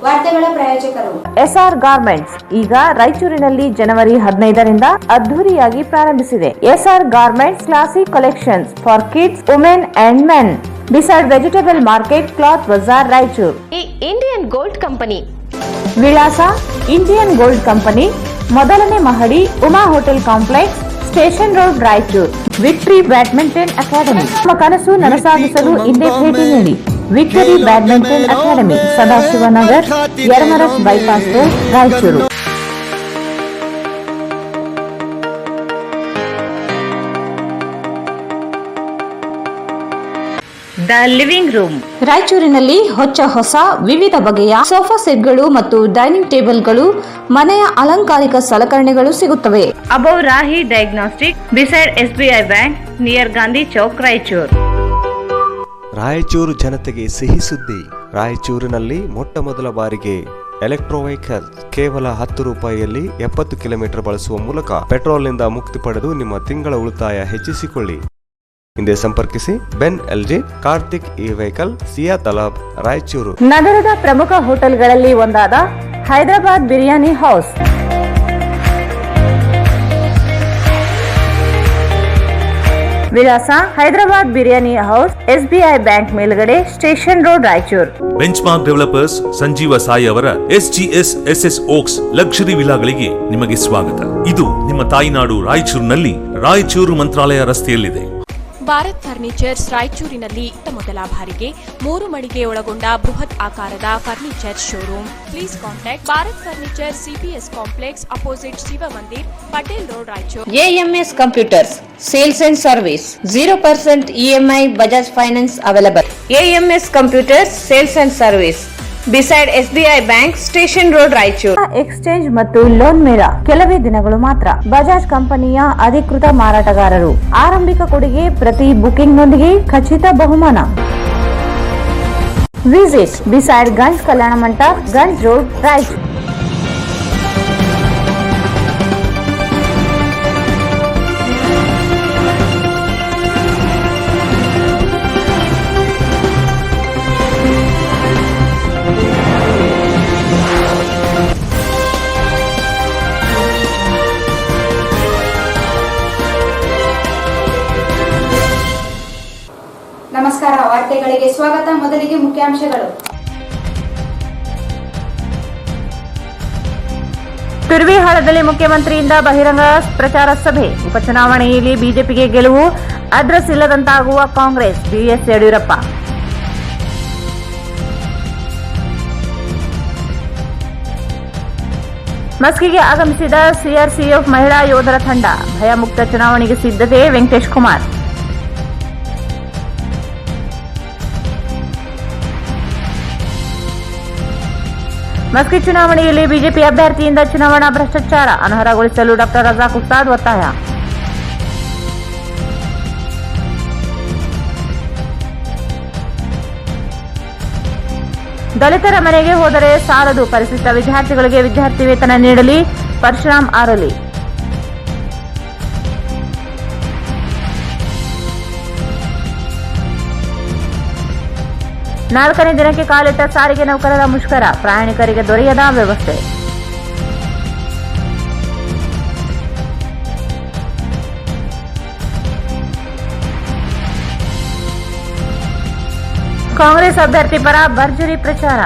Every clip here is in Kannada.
ವಾರ್ತೆಗಳ ಪ್ರಾಯೋಜಕರು ಎಸ್ಆರ್ ಗಾರ್ಮೆಂಟ್ಸ್ ಈಗ ರಾಯಚೂರಿನಲ್ಲಿ ಜನವರಿ 15ರಿಂದ ಅದ್ದೂರಿಯಾಗಿ ಪ್ರಾರಂಭಿಸಿದೆ. SR garments classic collections for kids, women and men beside vegetable market, cloth bazaar, Raichur. Indian gold company ವಿಳಾಸ ಇಂಡಿಯನ್ ಗೋಲ್ಡ್ ಕಂಪನಿ, ಮೊದಲನೇ ಮಹಡಿ, Uma hotel complex, station road, Raichur. Victory badminton academy, ನಿಮ್ಮ ಕನಸು ನನಸಾಗಿಸಲು ಇಂದೇ ಭೇಟಿ ನೀಡಿ. Victory badminton academy, Sadashivanagar, Yermarus bypass road, Raichur. The living room, ರಾಯಚೂರಿನಲ್ಲಿ ಹೊಸ ವಿವಿಧ ಬಗೆಯ ಸೋಫಾ ಸೆಟ್ಗಳು ಮತ್ತು ಡೈನಿಂಗ್ ಟೇಬಲ್ಗಳು, ಮನೆಯ ಅಲಂಕಾರಿಕ ಸಲಕರಣೆಗಳು ಸಿಗುತ್ತವೆ. Above Rahi diagnostic, beside SBI bank, near Gandhi Chowk, Raichur. Raichur ಜನತೆಗೆ ಸಿಹಿ ಸುದ್ದಿ. ರಾಯಚೂರಿನಲ್ಲಿ ಮೊಟ್ಟ ಮೊದಲ ಬಾರಿಗೆ ಎಲೆಕ್ಟ್ರೋ ವೆಹಿಕಲ್ ಕೇವಲ 10 ರೂಪಾಯಿಯಲ್ಲಿ 70 ಕಿಲೋಮೀಟರ್ ಬಳಸುವ ಮೂಲಕ ಪೆಟ್ರೋಲ್ನಿಂದ ಮುಕ್ತಿ ಪಡೆದು ನಿಮ್ಮ ತಿಂಗಳ ಉಳಿತಾಯ ಹೆಚ್ಚಿಸಿಕೊಳ್ಳಿ. ಹಿಂದೆ ಸಂಪರ್ಕಿಸಿ. Ben LG, Karthik e vehicle, Siya Talab, Raichur. ನಗರದ ಪ್ರಮುಖ ಹೋಟೆಲ್ಗಳಲ್ಲಿ ಒಂದಾದ ಹೈದರಾಬಾದ್ ಬಿರಿಯಾನಿ ಹೌಸ್, ವಿಳಾಸ Hyderabad biryani house, SBI bank ಮೇಲ್ಗಡೆ, station road, Raichur. Benchmark developers Sanjeeva Sai ಅವರ SGS SS ಓಕ್ಸ್ ಲಕ್ಸುರಿ ವಿಲಾಗಳಿಗೆ ನಿಮಗೆ ಸ್ವಾಗತ. ಇದು ನಿಮ್ಮ ತಾಯಿನಾಡು ರಾಯಚೂರಿನಲ್ಲಿ, ರಾಯಚೂರು ಮಂತ್ರಾಲಯ ರಸ್ತೆಯಲ್ಲಿದೆ. ಭಾರತ್ ಫರ್ನಿಚರ್ಸ್ ರಾಯಚೂರಿನಲ್ಲಿ ಮೊದಲ ಬಾರಿಗೆ 3 ಮಳಿಗೆ ಒಳಗೊಂಡ ಬೃಹತ್ ಆಕಾರದ furniture showroom. Please contact Bharat furniture, CPS complex, opposite Shiva Mandir, Patel road, Raichur. AMS computers sales and service, 0% EMI Bajaj finance available. AMS computers sales and service, beside SBI bank, station road, Raichur. Exchange ಮತ್ತು ಲೋನ್ ಮೇಳ ಕೆಲವೇ ದಿನಗಳು ಮಾತ್ರ. ಬಜಾಜ್ ಕಂಪನಿಯ ಅಧಿಕೃತ ಮಾರಾಟಗಾರರು. ಆರಂಭಿಕ ಕೊಡುಗೆ ಪ್ರತಿ ಬುಕಿಂಗ್ ನೊಂದಿಗೆ ಖಚಿತ ಬಹುಮಾನ. Visit beside Ganj Kalyana Mantapa, Ganj road, Raichur. ನಮಸ್ಕಾರ, ವಾರ್ತೆಗಳಿಗೆ ಸ್ವಾಗತ. ಮೊದಲಿಗೆ ಮುಖ್ಯಾಂಶಗಳು. ತುರ್ವಿಹಾಳದಲ್ಲಿ ಮುಖ್ಯಮಂತ್ರಿಯಿಂದ ಬಹಿರಂಗ ಪ್ರಚಾರ ಸಭೆ. ಉಪಚುನಾವಣೆಯಲ್ಲಿ ಬಿಜೆಪಿಗೆ ಗೆಲುವು, ಅಡ್ರೆಸ್ ಇಲ್ಲದಂತಾಗುವ ಕಾಂಗ್ರೆಸ್, BS ಯಡಿಯೂರಪ್ಪ. ಮಸ್ಕಿಗೆ ಆಗಮಿಸಿದ CRCF ಮಹಿಳಾ ಯೋಧರ ತಂಡ. ಭಯಮುಕ್ತ ಚುನಾವಣೆಗೆ ಸಿದ್ಧತೆ, ವೆಂಕಟೇಶ್ ಕುಮಾರ್. ಮಸ್ಕಿ ಚುನಾವಣೆಯಲ್ಲಿ ಬಿಜೆಪಿ ಅಭ್ಯರ್ಥಿಯಿಂದ ಚುನಾವಣಾ ಭ್ರಷ್ಟಾಚಾರ ಅನರ್ಹಗೊಳಿಸಲು ಡಾ ರಜಾಕ್ ಉಸ್ತಾದ್ ಒತ್ತಾಯ. ದಲಿತರ ಮನೆಗೆ ಹೋದರೆ ಸಾಲದು, ಪರಿಶಿಷ್ಟ ವಿದ್ಯಾರ್ಥಿಗಳಿಗೆ ವಿದ್ಯಾರ್ಥಿ ವೇತನ ನೀಡಲಿ, ಪರಶುರಾಮ್ ಆರೋಲಿ. ನಾಲ್ಕನೇ ದಿನಕ್ಕೆ ಕಾಲಿಟ್ಟ ಸಾರಿಗೆ ನೌಕರರ ಮುಷ್ಕರ, ಪ್ರಯಾಣಿಕರಿಗೆ ದೊರೆಯದ ವ್ಯವಸ್ಥೆ. ಕಾಂಗ್ರೆಸ್ ಅಭ್ಯರ್ಥಿ ಪರ ಭರ್ಜರಿ ಪ್ರಚಾರ.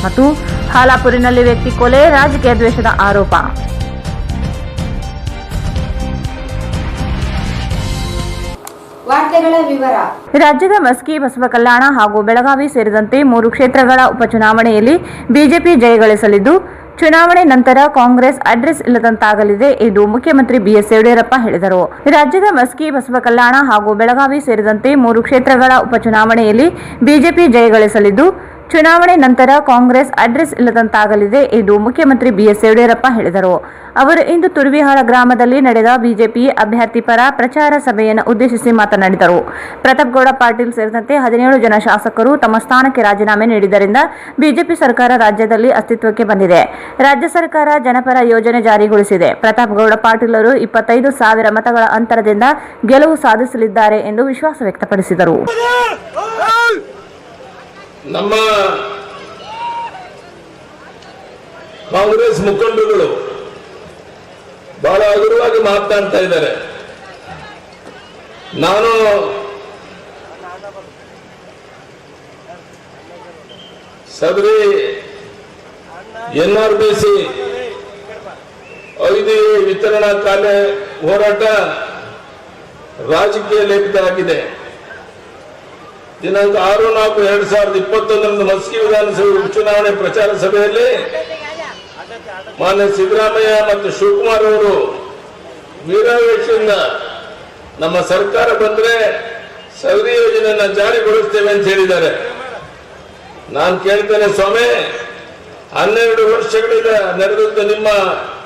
ಮತ್ತು ಹಾಲಾಪುರಿನಲ್ಲಿ ವ್ಯಕ್ತಿ ಕೊಲೆ, ರಾಜಕೀಯ ದ್ವೇಷದ ಆರೋಪ. ವಾರ್ತೆಗಳ ವಿವರ. ರಾಜ್ಯದ ಮಸ್ಕಿ, ಬಸವಕಲ್ಯಾಣ ಹಾಗೂ ಬೆಳಗಾವಿ ಸೇರಿದಂತೆ 3 ಕ್ಷೇತ್ರಗಳ ಉಪಚುನಾವಣೆಯಲ್ಲಿ ಬಿಜೆಪಿ ಜಯಗಳಿಸಲಿದ್ದು, ಚುನಾವಣೆ ನಂತರ ಕಾಂಗ್ರೆಸ್ ಅಡ್ರೆಸ್ ಇಲ್ಲದಂತಾಗಲಿದೆ ಎಂದು ಮುಖ್ಯಮಂತ್ರಿ BS ಯಡಿಯೂರಪ್ಪ ಹೇಳಿದರು. ರಾಜ್ಯದ ಮಸ್ಕಿ, ಬಸವಕಲ್ಯಾಣ ಹಾಗೂ ಬೆಳಗಾವಿ ಸೇರಿದಂತೆ 3 ಕ್ಷೇತ್ರಗಳ ಉಪಚುನಾವಣೆಯಲ್ಲಿ ಬಿಜೆಪಿ ಜಯಗಳಿಸಲಿದ್ದು, ಚುನಾವಣೆ ನಂತರ ಕಾಂಗ್ರೆಸ್ ಅಡ್ರೆಸ್ ಇಲ್ಲದಂತಾಗಲಿದೆ ಎಂದು ಮುಖ್ಯಮಂತ್ರಿ ಬಿಎಸ್ ಯಡಿಯೂರಪ್ಪ ಹೇಳಿದರು. ಅವರು ಇಂದು ತುರ್ವಿಹಾಳ ಗ್ರಾಮದಲ್ಲಿ ನಡೆದ ಬಿಜೆಪಿ ಅಭ್ಯರ್ಥಿ ಪರ ಪ್ರಚಾರ ಸಭೆಯನ್ನು ಉದ್ದೇಶಿಸಿ ಮಾತನಾಡಿದರು. ಪ್ರತಾಪ್ಗೌಡ ಪಾಟೀಲ್ ಸೇರಿದಂತೆ 17 ಜನ ಶಾಸಕರು ತಮ್ಮ ಸ್ಥಾನಕ್ಕೆ ರಾಜೀನಾಮೆ ನೀಡಿದ್ದರಿಂದ ಬಿಜೆಪಿ ಸರ್ಕಾರ ರಾಜ್ಯದಲ್ಲಿ ಅಸ್ತಿತ್ವಕ್ಕೆ ಬಂದಿದೆ. ರಾಜ್ಯ ಸರ್ಕಾರ ಜನಪರ ಯೋಜನೆ ಜಾರಿಗೊಳಿಸಿದೆ. ಪ್ರತಾಪ್ಗೌಡ ಪಾಟೀಲರು 25,000 ಮತಗಳ ಅಂತರದಿಂದ ಗೆಲುವು ಸಾಧಿಸಲಿದ್ದಾರೆ ಎಂದು ವಿಶ್ವಾಸ ವ್ಯಕ್ತಪಡಿಸಿದರು. ನಮ್ಮ ಕಾಂಗ್ರೆಸ್ ಮುಖಂಡರುಗಳು ಬಹಳ ಹಗುರವಾಗಿ ಮಾತನಾಡ್ತಾ ಇದ್ದಾರೆ. ನಾನು ಸದರಿ NRBC ಔಷಧಿ ವಿತರಣಾ ಕಾರ್ಯ ಹೋರಾಟ ರಾಜಕೀಯ ಲೇಪಿತವಾಗಿದೆ. ದಿನಾಂಕ 6/4/2021 ಮಸ್ಕಿ ವಿಧಾನಸಭೆ ಉಪಚುನಾವಣೆ ಪ್ರಚಾರ ಸಭೆಯಲ್ಲಿ ಮಾನ್ಯ ಸಿದ್ದರಾಮಯ್ಯ ಮತ್ತು ಶಿವಕುಮಾರ್ ಅವರು ವೀರಾವೇಶದಿಂದ ನಮ್ಮ ಸರ್ಕಾರ ಬಂದ್ರೆ ಸೌದಿ ಯೋಜನೆಯನ್ನ ಜಾರಿಗೊಳಿಸ್ತೇವೆ ಅಂತ ಹೇಳಿದ್ದಾರೆ. ನಾನು ಕೇಳ್ತೇನೆ, ಸ್ವಾಮಿ, 12 ವರ್ಷಗಳಿಂದ ನಡೆದಂತ ನಿಮ್ಮ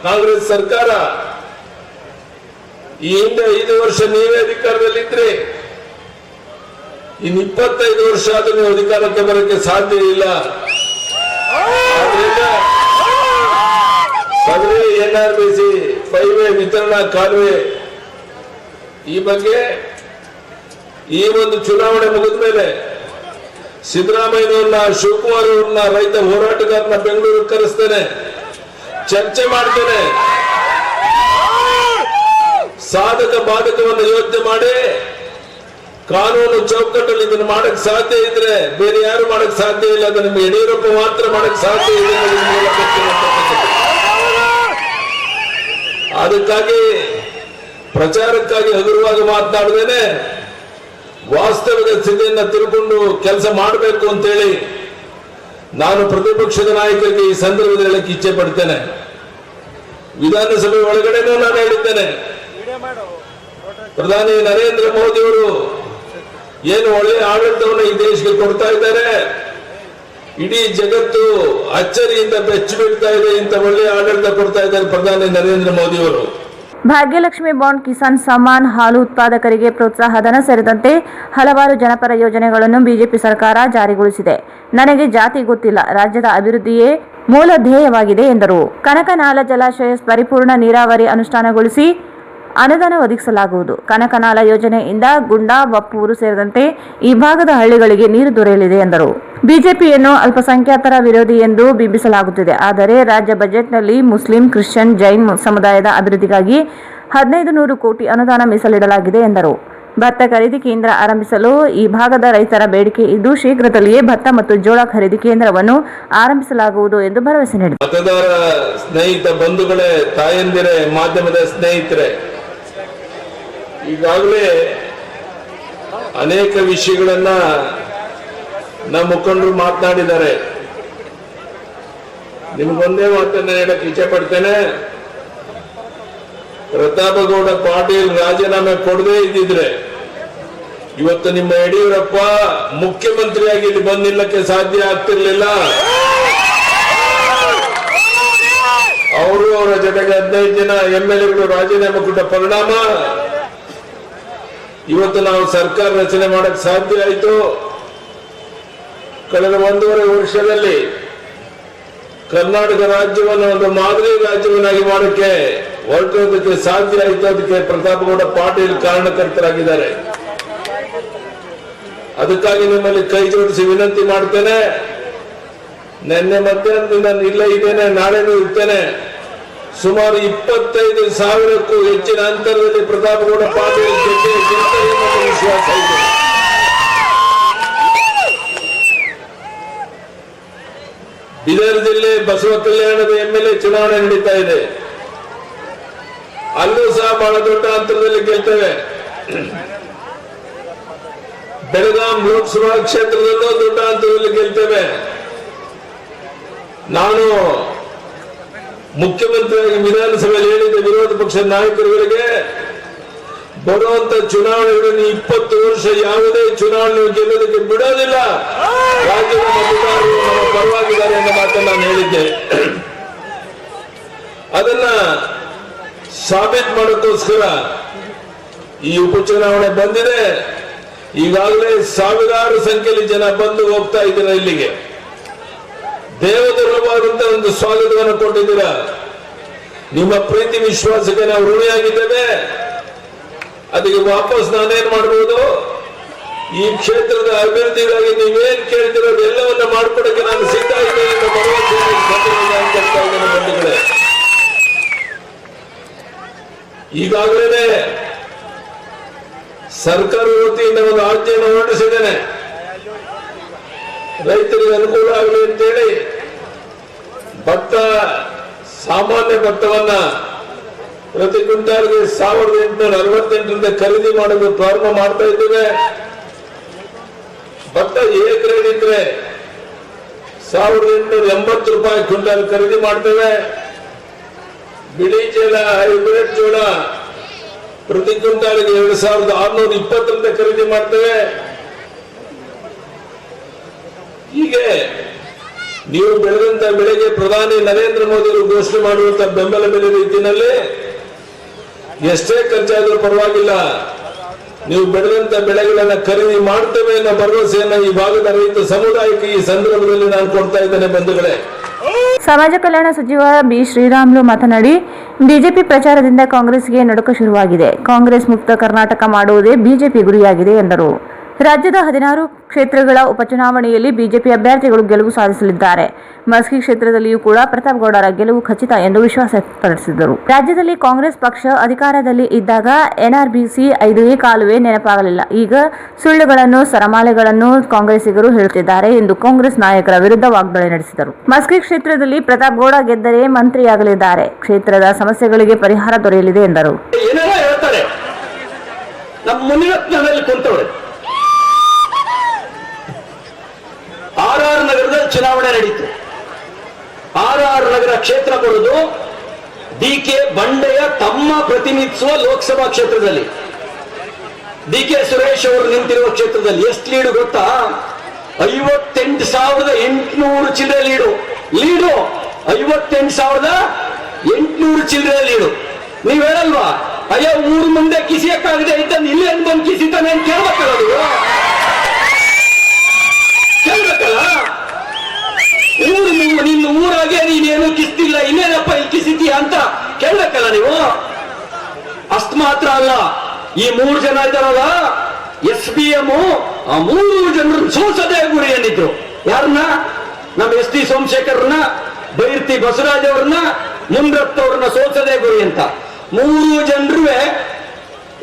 ಕಾಂಗ್ರೆಸ್ ಸರ್ಕಾರ, ಈ ಹಿಂದೆ 5 ವರ್ಷ ನೀವೇ ಅಧಿಕಾರದಲ್ಲಿದ್ರಿ, ಇನ್ನು 25 ವರ್ಷ ಆದ್ರೂ ನೀವು ಅಧಿಕಾರಕ್ಕೆ ಬರೋಕ್ಕೆ ಸಾಧ್ಯ ಇಲ್ಲ. ಸದರಿ NRBC ಪೈವೆ ವಿತರಣಾ ಕಾಲುವೆ ಈ ಬಗ್ಗೆ ಈ ಒಂದು ಚುನಾವಣೆ ಮುಗಿದ ಮೇಲೆ ಸಿದ್ದರಾಮಯ್ಯನವ್ರನ್ನ, ಶಿವಕುಮಾರ್ ಅವ್ರನ್ನ, ರೈತ ಹೋರಾಟಗಾರನ ಬೆಂಗಳೂರಿಗೆ ಕರೆಸ್ತೇನೆ, ಚರ್ಚೆ ಮಾಡ್ತೇನೆ. ಸಾಧಕ ಬಾಧಕವನ್ನು ಯೋಚನೆ ಮಾಡಿ ಕಾನೂನು ಚೌಕಟ್ಟಲ್ಲಿ ಇದನ್ನು ಮಾಡಕ್ ಸಾಧ್ಯ ಇದ್ರೆ ಬೇರೆ ಯಾರು ಮಾಡಕ್ ಸಾಧ್ಯ ಇಲ್ಲ. ಅದು ನಿಮ್ಗೆ ಯಡಿಯೂರಪ್ಪ ಮಾತ್ರ ಮಾಡಕ್ ಸಾಧ್ಯ ಇದೆ. ಅದಕ್ಕಾಗಿ ಪ್ರಚಾರಕ್ಕಾಗಿ ಹಗುರವಾಗಿ ಮಾತನಾಡದೇನೆ ವಾಸ್ತವಿಕ ಸ್ಥಿತಿಯನ್ನ ತಿಳ್ಕೊಂಡು ಕೆಲಸ ಮಾಡಬೇಕು ಅಂತೇಳಿ ನಾನು ಪ್ರತಿಪಕ್ಷದ ನಾಯಕರಿಗೆ ಈ ಸಂದರ್ಭದಲ್ಲಿ ಹೇಳಕ್ಕೆ ಇಚ್ಛೆ ಪಡ್ತೇನೆ. ವಿಧಾನಸಭೆ ಒಳಗಡೆನೂ ನಾನು ಹೇಳಿದ್ದೇನೆ, ಪ್ರಧಾನಿ ನರೇಂದ್ರ ಮೋದಿ ಅವರು ಏನು ಒಳ್ಳೆಯ ಆಡಳಿತವನ್ನು ಈ ದೇಶಕ್ಕೆ ಕೊಡ್ತಾ ಇದ್ದಾರೆ, ಇಡೀ ಜಗತ್ತು ಅಚ್ಚರಿಯಿಂದ ಬೆಚ್ಚಿ ಬೀಳ್ತಾ ಇದೆ. ಇಂಥ ಒಳ್ಳೆಯ ಆಡಳಿತ ಕೊಡ್ತಾ ಇದ್ದಾರೆ ಪ್ರಧಾನಿ ನರೇಂದ್ರ ಮೋದಿ ಅವರು. ಭಾಗ್ಯಲಕ್ಷ್ಮಿ ಬಾಂಡ್, ಕಿಸಾನ್ ಸಮ್ಮಾನ್, ಹಾಲು ಉತ್ಪಾದಕರಿಗೆ ಪ್ರೋತ್ಸಾಹ ಧನ ಸೇರಿದಂತೆ ಹಲವಾರು ಜನಪರ ಯೋಜನೆಗಳನ್ನು ಬಿಜೆಪಿ ಸರ್ಕಾರ ಜಾರಿಗೊಳಿಸಿದೆ. ನನಗೆ ಜಾತಿ ಗೊತ್ತಿಲ್ಲ, ರಾಜ್ಯದ ಅಭಿವೃದ್ಧಿಯೇ ಮೂಲ ಧ್ಯೇಯವಾಗಿದೆ ಎಂದರು. ಕನಕನಾಲ ಜಲಾಶಯ ಪರಿಪೂರ್ಣ ನೀರಾವರಿ ಅನುಷ್ಠಾನಗೊಳಿಸಿ ಅನುದಾನ ಒದಗಿಸಲಾಗುವುದು. ಕನಕನಾಲ ಯೋಜನೆಯಿಂದ ಗುಂಡಾ, ಬಪ್ಪೂರು ಸೇರಿದಂತೆ ಈ ಭಾಗದ ಹಳ್ಳಿಗಳಿಗೆ ನೀರು ದೊರೆಯಲಿದೆ ಎಂದರು. ಬಿಜೆಪಿಯನ್ನು ಅಲ್ಪಸಂಖ್ಯಾತರ ವಿರೋಧಿ ಎಂದು ಬಿಂಬಿಸಲಾಗುತ್ತಿದೆ. ಆದರೆ ರಾಜ್ಯ ಬಜೆಟ್ನಲ್ಲಿ ಮುಸ್ಲಿಂ, ಕ್ರಿಶ್ಚಿಯನ್, ಜೈನ್ ಸಮುದಾಯದ ಅಭಿವೃದ್ಧಿಗಾಗಿ 1500 ಕೋಟಿ ಅನುದಾನ ಮೀಸಲಿಡಲಾಗಿದೆ ಎಂದರು. ಭತ್ತ ಖರೀದಿ ಕೇಂದ್ರ ಆರಂಭಿಸಲು ಈ ಭಾಗದ ರೈತರ ಬೇಡಿಕೆ ಇದ್ದು ಶೀಘ್ರದಲ್ಲಿಯೇ ಭತ್ತ ಮತ್ತು ಜೋಳ ಖರೀದಿ ಕೇಂದ್ರವನ್ನು ಆರಂಭಿಸಲಾಗುವುದು ಎಂದು ಭರವಸೆ ನೀಡಿದರು. ಮತದಾರ ಸ್ನೇಹಿತ ಬಂಧುಗಳೇ, ತಾಯಂದಿರೇ, ಮಾಧ್ಯಮದ ಸ್ನೇಹಿತರೆ, ಈಗಾಗಲೇ ಅನೇಕ ವಿಷಯಗಳನ್ನ ನಮ್ಮ ಮುಖಂಡರು ಮಾತನಾಡಿದ್ದಾರೆ. ನಿಮ್ಗೊಂದೇ ಮಾತನ್ನ ಹೇಳಕ್ ಇಚ್ಛೆ ಪಡ್ತೇನೆ. ಪ್ರತಾಪಗೌಡ ಪಾಟೀಲ್ ರಾಜೀನಾಮೆ ಕೊಡದೇ ಇದ್ದಿದ್ರೆ ಇವತ್ತು ನಿಮ್ಮ ಯಡಿಯೂರಪ್ಪ ಮುಖ್ಯಮಂತ್ರಿಯಾಗಿ ಇಲ್ಲಿ ಬಂದು ನಿಲ್ಲಕ್ಕೆ ಸಾಧ್ಯ ಆಗ್ತಿರ್ಲಿಲ್ಲ. ಅವರು ಅವರ ಜೊತೆಗೆ 15 ಜನ MLAಗಳು ರಾಜೀನಾಮೆ ಕೊಟ್ಟ ಪರಿಣಾಮ ಇವತ್ತು ನಾವು ಸರ್ಕಾರ ರಚನೆ ಮಾಡಕ್ ಸಾಧ್ಯ ಆಯಿತು. ಕಳೆದ 1.5 ವರ್ಷದಲ್ಲಿ ಕರ್ನಾಟಕ ರಾಜ್ಯವನ್ನು ಒಂದು ಮಾದರಿ ರಾಜ್ಯವನ್ನಾಗಿ ಮಾಡಕ್ಕೆ ಹೊರಟೋದಕ್ಕೆ ಸಾಧ್ಯ ಆಯಿತು. ಅದಕ್ಕೆ ಪ್ರತಾಪಗೌಡ ಪಾಟೀಲ್ ಕಾರಣಕರ್ತರಾಗಿದ್ದಾರೆ. ಅದಕ್ಕಾಗಿ ನಿಮ್ಮಲ್ಲಿ ಕೈ ಜೋಡಿಸಿ ವಿನಂತಿ ಮಾಡ್ತೇನೆ. ನಿನ್ನೆ ಮಧ್ಯಾಹ್ನದಿಂದ ನಾನು ಇಲ್ಲೇ ಇದ್ದೇನೆ, ನಾಳೆನೂ ಇರ್ತೇನೆ. ಸುಮಾರು 25,000ಕ್ಕೂ ಹೆಚ್ಚಿನ ಅಂತರದಲ್ಲಿ ಪ್ರತಾಪಗೌಡ ಪಾಟೀಲ್ ಗೆಲ್ತಾರೆ ಅನ್ನೋ ವಿಶ್ವಾಸ ಇದೆ. ಬೀದರ್ ಜಿಲ್ಲೆ ಬಸವ ಕಲ್ಯಾಣದ MLA ಚುನಾವಣೆ ನಡೀತಾ ಇದೆ. ಅಲ್ಲೂ ಸಹ ಬಹಳ ದೊಡ್ಡ ಅಂತರದಲ್ಲಿ ಗೆಲ್ತೇವೆ. ಬೆಳಗಾಂ ಲೋಕಸಭಾ ಕ್ಷೇತ್ರದಲ್ಲೂ ದೊಡ್ಡ ಅಂತರದಲ್ಲಿ ಗೆಲ್ತೇವೆ. ನಾನು ಮುಖ್ಯಮಂತ್ರಿಯಾಗಿ ವಿಧಾನಸಭೆಯಲ್ಲಿ ಹೇಳಿದ ವಿರೋಧ ಪಕ್ಷದ ನಾಯಕರುಗಳಿಗೆ ಬರುವಂತ ಚುನಾವಣೆಗಳನ್ನು 20 ವರ್ಷ ಯಾವುದೇ ಚುನಾವಣೆ ಗೆಲ್ಲೋದಕ್ಕೆ ಬಿಡೋದಿಲ್ಲ. ರಾಜ್ಯದ ಮತದಾರರು ನಮ್ಮ ಪರವಾಗಿದ್ದಾರೆ ಎನ್ನುವ ಮಾತನ್ನು ನಾನು ಹೇಳಿದ್ದೆ. ಅದನ್ನ ಸಾಬೀತು ಮಾಡೋಕ್ಕೋಸ್ಕರ ಈ ಉಪಚುನಾವಣೆ ಬಂದಿದೆ. ಈಗಾಗಲೇ ಸಾವಿರಾರು ಸಂಖ್ಯೆಯಲ್ಲಿ ಜನ ಬಂದು ಹೋಗ್ತಾ ಇದ್ದೀರಾ. ಇಲ್ಲಿಗೆ ದೇವದುರ್ಗವಾದಂತ ಒಂದು ಸ್ವಾಗತವನ್ನು ಕೊಟ್ಟಿದ್ದೀರಾ. ನಿಮ್ಮ ಪ್ರೀತಿ ವಿಶ್ವಾಸಕ್ಕೆ ನಾವು ಋಣಿಯಾಗಿದ್ದೇವೆ. ಅದಕ್ಕೆ ವಾಪಸ್ ನಾನೇನ್ ಮಾಡಬಹುದು? ಈ ಕ್ಷೇತ್ರದ ಅಭಿವೃದ್ಧಿಗಾಗಿ ನೀವೇನ್ ಕೇಳ್ತಿರೋದು ಎಲ್ಲವನ್ನ ಮಾಡ್ಕೊಡಕ್ಕೆ ನಾನು ಸಿದ್ಧ ಇದ್ದೇನೆ ಎಂದು ಭರವಸೆ ಕೊಡ್ತಾ ಇದ್ದೇನೆ ಬಂಧುಗಳೇ. ಈಗಾಗಲೇ ಸರ್ಕಾರದ ವತಿಯಿಂದ ಒಂದು ಆಜ್ಞೆಯನ್ನು ಹೊರಡಿಸಿದ್ದೇನೆ. ರೈತರಿಗೆ ಅನುಕೂಲ ಆಗಲಿ ಅಂತೇಳಿ ಭತ್ತ, ಸಾಮಾನ್ಯ ಭತ್ತವನ್ನ ಪ್ರತಿ ಕ್ವಿಂಟಾಲ್ಗೆ 1868 ಖರೀದಿ ಮಾಡಲು ಪ್ರಾರಂಭ ಮಾಡ್ತಾ ಇದ್ದೇವೆ. ಭತ್ತ ಎ ಗ್ರೇಡ್ ಇದ್ರೆ 1880 ರೂಪಾಯಿ ಕ್ವಿಂಟಾಲ್ ಖರೀದಿ ಮಾಡ್ತೇವೆ. ಬಿಳಿ ಜೋಳ, ಹೈಬ್ರಿಡ್ ಜೋಳ ಪ್ರತಿ ಕ್ವಿಂಟಾಲ್ಗೆ 2620 ಖರೀದಿ ಮಾಡ್ತೇವೆ. ಹೀಗೆ ನೀವು ಬೆಳೆದಂತ ಬೆಳೆಗೆ ಪ್ರಧಾನಿ ನರೇಂದ್ರ ಮೋದಿ ಅವರು ಘೋಷಣೆ ಮಾಡುವಂತ ಬೆಂಬಲ ಬೆಲೆ ರೀತಿಯಲ್ಲಿ ಎಷ್ಟೇ ಖರ್ಚಾದ್ರೂ ಪರವಾಗಿಲ್ಲ, ನೀವು ಬೆಳೆದಂತ ಬೆಳೆಗಳನ್ನ ಖರೀದಿ ಮಾಡ್ತೇವೆ ಅನ್ನೋ ಭರವಸೆಯನ್ನ ಈ ಭಾಗದ ರೈತ ಸಮುದಾಯಕ್ಕೆ ಈ ಸಂದರ್ಭದಲ್ಲಿ ನಾನು ಕೊಡ್ತಾ ಇದ್ದೇನೆ ಬಂಧುಗಳೇ. ಸಮಾಜ ಕಲ್ಯಾಣ ಸಚಿವ ಬಿ ಶ್ರೀರಾಮುಲು ಮಾತನಾಡಿ, ಬಿಜೆಪಿ ಪ್ರಚಾರದಿಂದ ಕಾಂಗ್ರೆಸ್ಗೆ ನಡುಕ ಶುರುವಾಗಿದೆ. ಕಾಂಗ್ರೆಸ್ ಮುಕ್ತ ಕರ್ನಾಟಕ ಮಾಡುವುದೇ ಬಿಜೆಪಿ ಗುರಿಯಾಗಿದೆ ಎಂದರು. ರಾಜ್ಯದ 16 ಕ್ಷೇತ್ರಗಳ ಉಪಚುನಾವಣೆಯಲ್ಲಿ ಬಿಜೆಪಿ ಅಭ್ಯರ್ಥಿಗಳು ಗೆಲುವು ಸಾಧಿಸಲಿದ್ದಾರೆ. ಮಸ್ಕಿ ಕ್ಷೇತ್ರದಲ್ಲಿಯೂ ಕೂಡ ಪ್ರತಾಪ್ ಗೌಡರ ಗೆಲುವು ಖಚಿತ ಎಂದು ವಿಶ್ವಾಸ ವ್ಯಕ್ತಪಡಿಸಿದರು. ರಾಜ್ಯದಲ್ಲಿ ಕಾಂಗ್ರೆಸ್ ಪಕ್ಷ ಅಧಿಕಾರದಲ್ಲಿ ಇದ್ದಾಗ NRBC 5A ಕಾಲುವೆ ನೆನಪಾಗಲಿಲ್ಲ. ಈಗ ಸುಳ್ಳುಗಳನ್ನು, ಸರಮಾಲೆಗಳನ್ನು ಕಾಂಗ್ರೆಸ್ಸಿಗರು ಹೇಳುತ್ತಿದ್ದಾರೆ ಎಂದು ಕಾಂಗ್ರೆಸ್ ನಾಯಕರ ವಿರುದ್ಧ ವಾಗ್ದಾಳಿ ನಡೆಸಿದರು. ಮಸ್ಕಿ ಕ್ಷೇತ್ರದಲ್ಲಿ ಪ್ರತಾಪ್ ಗೌಡ ಗೆದ್ದರೆ ಮಂತ್ರಿಯಾಗಲಿದ್ದಾರೆ. ಕ್ಷೇತ್ರದ ಸಮಸ್ಯೆಗಳಿಗೆ ಪರಿಹಾರ ದೊರೆಯಲಿದೆ ಎಂದರು. RR ನಗರದಲ್ಲಿ ಚುನಾವಣೆ ನಡೀತು. RR ನಗರ ಕ್ಷೇತ್ರ ಬರುವುದು DK ಬಂಡೆಯ ತಮ್ಮ ಪ್ರತಿನಿಧಿಸುವ ಲೋಕಸಭಾ ಕ್ಷೇತ್ರದಲ್ಲಿ. DK ಸುರೇಶ್ ಅವರು ನಿಂತಿರುವ ಕ್ಷೇತ್ರದಲ್ಲಿ ಎಷ್ಟು ಲೀಡು ಗೊತ್ತಾ? 58,800 ಚಿಲ್ಲರೆ ಲೀಡು. 58,800 ಚಿಲ್ಲರೆ ಲೀಡು. ನೀವ್ ಹೇಳಲ್ವಾ, ಅಯ್ಯೋ ಊರು ಮುಂದೆ ಕಿಸಿಯಕ್ಕಾಗದೆ ಇದ್ದಾನೆ, ಇಲ್ಲಿ ಬಂದು ಕಿಸಿತಾನೆ ಅಂತ ಕೇಳ್ಬೇಕಲ್ಲ ನೀವು? ಕೇಳ್ಬೇಕಲ್ಲ? ನಿನ್ನ ಊರಾಗೆ ನೀನೇನು ಕಿಸ್ತಿಲ್ಲ, ಇನ್ನೇನಪ್ಪ ಇಲ್ಲಿ ಕಿಸಿತೀಯ ಅಂತ ಕೇಳ್ಬೇಕಲ್ಲ ನೀವು? ಅಷ್ಟು ಮಾತ್ರ ಅಲ್ಲ, ಈ 3 ಜನ ಇದ್ದಾರಲ್ಲ SBM, ಆ 3 ಜನರನ್ನು ಸೋಸದೆ ಗುರಿ ಏನಿದ್ರು. ಯಾರನ್ನ? ನಮ್ಮ SD ಸೋಮಶೇಖರ್ನ, ಬೈರ್ತಿ ಬಸವರಾಜ್ ಅವ್ರನ್ನ, ಮುಂದ್ರತ್ ಅವ್ರನ್ನ ಸೋಸದೆ ಗುರಿ ಅಂತ 3 ಜನರು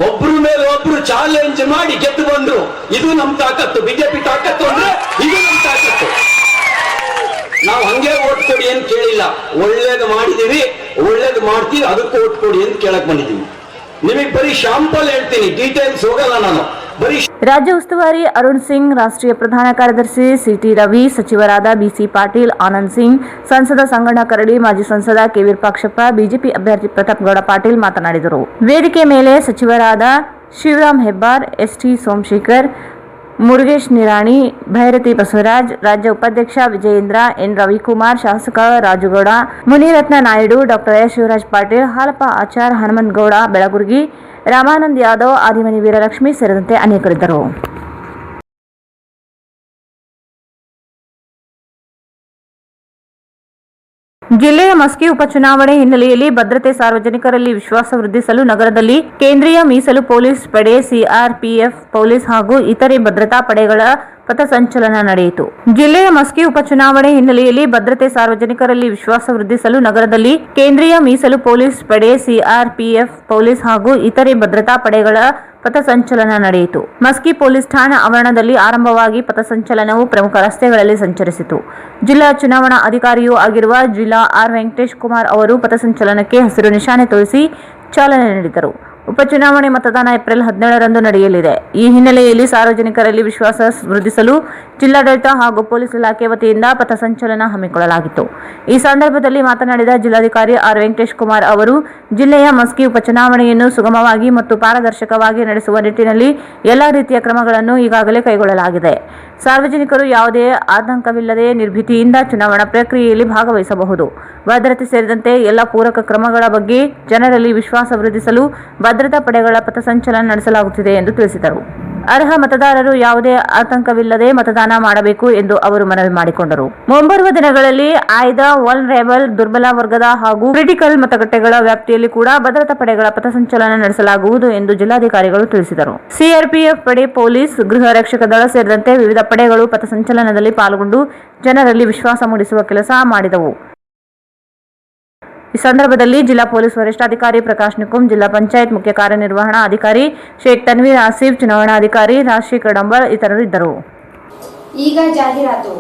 ಒಬ್ರ ಮೇಲೆ ಒಬ್ರು ಚಾಲೆಂಜ್ ಮಾಡಿ ಗೆದ್ದು ಬಂದ್ರು. ಇದು ನಮ್ ತಾಕತ್ತು. ಬಿಜೆಪಿ ತಾಕತ್ತು ಅಂದ್ರೆ ಇದು ನಮ್ ತಾಕತ್ತು. ನಾವು ಹಂಗೆ ಓಟ್ ಕೊಡಿ ಅಂತ ಕೇಳಿಲ್ಲ. ಒಳ್ಳೇದು ಮಾಡಿದೀವಿ, ಒಳ್ಳೇದು ಮಾಡ್ತೀವಿ, ಅದಕ್ಕೆ ಓಟ್ ಕೊಡಿ ಅಂತ ಕೇಳಕ್ ಬಂದಿದ್ದೀವಿ. ನಿಮಗೆ ಬರೀ ಶಾಂಪಲ್ ಹೇಳ್ತೀನಿ, ಡೀಟೇಲ್ಸ್ ಹೋಗಲ್ಲ ನಾನು. ಬರೀ ರಾಜ್ಯ ಉಸ್ತುವಾರಿ ಅರುಣ್ ಸಿಂಗ್, ರಾಷ್ಟ್ರೀಯ ಪ್ರಧಾನ ಕಾರ್ಯದರ್ಶಿ CT ರವಿ, ಸಚಿವರಾದ BC ಪಾಟೀಲ್, ಆನಂದ್ ಸಿಂಗ್, ಸಂಸದ ಸಂಗಣ್ಣ ಕರಡಿ, ಮಾಜಿ ಸಂಸದ ಕೆ ವಿರೂಪಾಕ್ಷಪ್ಪ, ಬಿಜೆಪಿ ಅಭ್ಯರ್ಥಿ ಪ್ರತಾಪ್ ಗೌಡ ಪಾಟೀಲ್ ಮಾತನಾಡಿದರು. ವೇದಿಕೆ ಮೇಲೆ ಸಚಿವರಾದ ಶಿವರಾಮ್ ಹೆಬ್ಬಾರ್, ST ಸೋಮಶೇಖರ್, ಮುರುಗೇಶ್ ನಿರಾಣಿ, ಭೈರತಿ ಬಸವರಾಜ್, ರಾಜ್ಯ ಉಪಾಧ್ಯಕ್ಷ ವಿಜಯೇಂದ್ರ, N ರವಿಕುಮಾರ್, ಶಾಸಕ ರಾಜುಗೌಡ, ಮುನಿರತ್ನ ನಾಯ್ಡು, ಡಾ ಎಸ್ ಶಿವರಾಜ್ ಪಾಟೀಲ್, ಹಾಲಪ್ಪ ಆಚಾರ್, ಹನುಮಂತಗೌಡ ಬೆಳಗುರ್ಗಿ, ರಾಮಾನಂದ್ ಯಾದವ್, ಆದಿಮನಿ ವೀರಲಕ್ಷ್ಮಿ ಸೇರಿದಂತೆ ಅನೇಕರಿದ್ದರು. ಜಿಲ್ಲೆಯ ಮಸ್ಕಿ ಉಪಚುನಾವಣೆ ಹಿನ್ನೆಲೆಯಲ್ಲಿ ಭದ್ರತೆ, ಸಾರ್ವಜನಿಕರಲ್ಲಿ ವಿಶ್ವಾಸ ವೃದ್ಧಿಸಲು ನಗರದಲ್ಲಿ ಕೇಂದ್ರೀಯ ಮೀಸಲು ಪೊಲೀಸ್ ಪಡೆ, CRPF ಪೊಲೀಸ್ ಹಾಗೂ ಇತರೆ ಭದ್ರತಾ ಪಡೆಗಳ ಪಥಸಂಚಲನ ನಡೆಯಿತು. ಜಿಲ್ಲೆಯ ಮಸ್ಕಿ ಉಪಚುನಾವಣೆ ಹಿನ್ನೆಲೆಯಲ್ಲಿ ಭದ್ರತೆ, ಸಾರ್ವಜನಿಕರಲ್ಲಿ ವಿಶ್ವಾಸ ವೃದ್ಧಿಸಲು ನಗರದಲ್ಲಿ ಕೇಂದ್ರೀಯ ಮೀಸಲು ಪೊಲೀಸ್ ಪಡೆ, CRPF ಪೊಲೀಸ್ ಹಾಗೂ ಇತರೆ ಭದ್ರತಾ ಪಡೆಗಳ ಪಥಸಂಚಲನ ನಡೆಯಿತು. ಮಸ್ಕಿ ಪೊಲೀಸ್ ಠಾಣಾ ಆವರಣದಲ್ಲಿ ಆರಂಭವಾಗಿ ಪಥಸಂಚಲನವು ಪ್ರಮುಖ ರಸ್ತೆಗಳಲ್ಲಿ ಸಂಚರಿಸಿತು. ಜಿಲ್ಲಾ ಚುನಾವಣಾ ಅಧಿಕಾರಿಯೂ ಆಗಿರುವ ಜಿಲ್ಲಾ R ವೆಂಕಟೇಶ್ ಕುಮಾರ್ ಅವರು ಪಥಸಂಚಲನಕ್ಕೆ ಹಸಿರು ನಿಶಾನೆ ತೋರಿಸಿ ಚಾಲನೆ ನೀಡಿದರು. ಉಪಚುನಾವಣೆ ಮತದಾನ ಏಪ್ರಿಲ್ 17ರಂದು ನಡೆಯಲಿದೆ. ಈ ಹಿನ್ನೆಲೆಯಲ್ಲಿ ಸಾರ್ವಜನಿಕರಲ್ಲಿ ವಿಶ್ವಾಸ ವೃದ್ಧಿಸಲು ಜಿಲ್ಲಾಡಳಿತ ಹಾಗೂ ಪೊಲೀಸ್ ಇಲಾಖೆ ವತಿಯಿಂದ ಪಥಸಂಚಲನ ಹಮ್ಮಿಕೊಳ್ಳಲಾಗಿತ್ತು. ಈ ಸಂದರ್ಭದಲ್ಲಿ ಮಾತನಾಡಿದ ಜಿಲ್ಲಾಧಿಕಾರಿ ಆರ್. ವೆಂಕಟೇಶ್ ಕುಮಾರ್ ಅವರು, ಜಿಲ್ಲೆಯ ಮಸ್ಕಿ ಉಪಚುನಾವಣೆಯನ್ನು ಸುಗಮವಾಗಿ ಮತ್ತು ಪಾರದರ್ಶಕವಾಗಿ ನಡೆಸುವ ನಿಟ್ಟಿನಲ್ಲಿ ಎಲ್ಲಾ ರೀತಿಯ ಕ್ರಮಗಳನ್ನು ಈಗಾಗಲೇ ಕೈಗೊಳ್ಳಲಾಗಿದೆ. ಸಾರ್ವಜನಿಕರು ಯಾವುದೇ ಆತಂಕವಿಲ್ಲದೆ ನಿರ್ಭೀತಿಯಿಂದ ಚುನಾವಣಾ ಪ್ರಕ್ರಿಯೆಯಲ್ಲಿ ಭಾಗವಹಿಸಬಹುದು. ಭದ್ರತೆ ಸೇರಿದಂತೆ ಎಲ್ಲ ಪೂರಕ ಕ್ರಮಗಳ ಬಗ್ಗೆ ಜನರಲ್ಲಿ ವಿಶ್ವಾಸ ವೃದ್ಧಿಸಲು ಭದ್ರತಾ ಪಡೆಗಳ ಪಥಸಂಚಲನ ನಡೆಸಲಾಗುತ್ತಿದೆ ಎಂದು ತಿಳಿಸಿದರು. ಅರ್ಹ ಮತದಾರರು ಯಾವುದೇ ಆತಂಕವಿಲ್ಲದೆ ಮತದಾನ ಮಾಡಬೇಕು ಎಂದು ಅವರು ಮನವಿ ಮಾಡಿಕೊಂಡರು. ಮುಂಬರುವ ದಿನಗಳಲ್ಲಿ ಆಯ್ದ ವಲ್ನರೇಬಲ್ ದುರ್ಬಲ ವರ್ಗದ ಹಾಗೂ ಕ್ರಿಟಿಕಲ್ ಮತಗಟ್ಟೆಗಳ ವ್ಯಾಪ್ತಿಯಲ್ಲಿ ಕೂಡ ಭದ್ರತಾ ಪಡೆಗಳ ಪಥಸಂಚಲನ ನಡೆಸಲಾಗುವುದು ಎಂದು ಜಿಲ್ಲಾಧಿಕಾರಿಗಳು ತಿಳಿಸಿದರು. ಸಿಆರ್ಪಿಎಫ್ ಪಡೆ, ಪೊಲೀಸ್, ಗೃಹ ರಕ್ಷಕ ದಳ ಸೇರಿದಂತೆ ವಿವಿಧ ಪಡೆಗಳು ಪಥಸಂಚಲನದಲ್ಲಿ ಪಾಲ್ಗೊಂಡು ಜನರಲ್ಲಿ ವಿಶ್ವಾಸ ಮೂಡಿಸುವ ಕೆಲಸ ಮಾಡಿದವು. ಈ ಸಂದರ್ಭದಲ್ಲಿ ಜಿಲ್ಲಾ ಪೊಲೀಸ್ ವರಿಷ್ಠಾಧಿಕಾರಿ ಪ್ರಕಾಶ್ ನಿಕುಮ್, ಜಿಲ್ಲಾ ಪಂಚಾಯತ್ ಮುಖ್ಯ ಕಾರ್ಯನಿರ್ವಹಣಾ ಅಧಿಕಾರಿ ಶೇಖ್ ತನ್ವೀರ್ ಆಸಿಫ್, ಚುನಾವಣಾಧಿಕಾರಿ ರಾಜಶೇಖರ್ ಡಂಬಳ್ ಇತರರು ಇದ್ದರು. ಈಗ ಜಾಹೀರಾತು.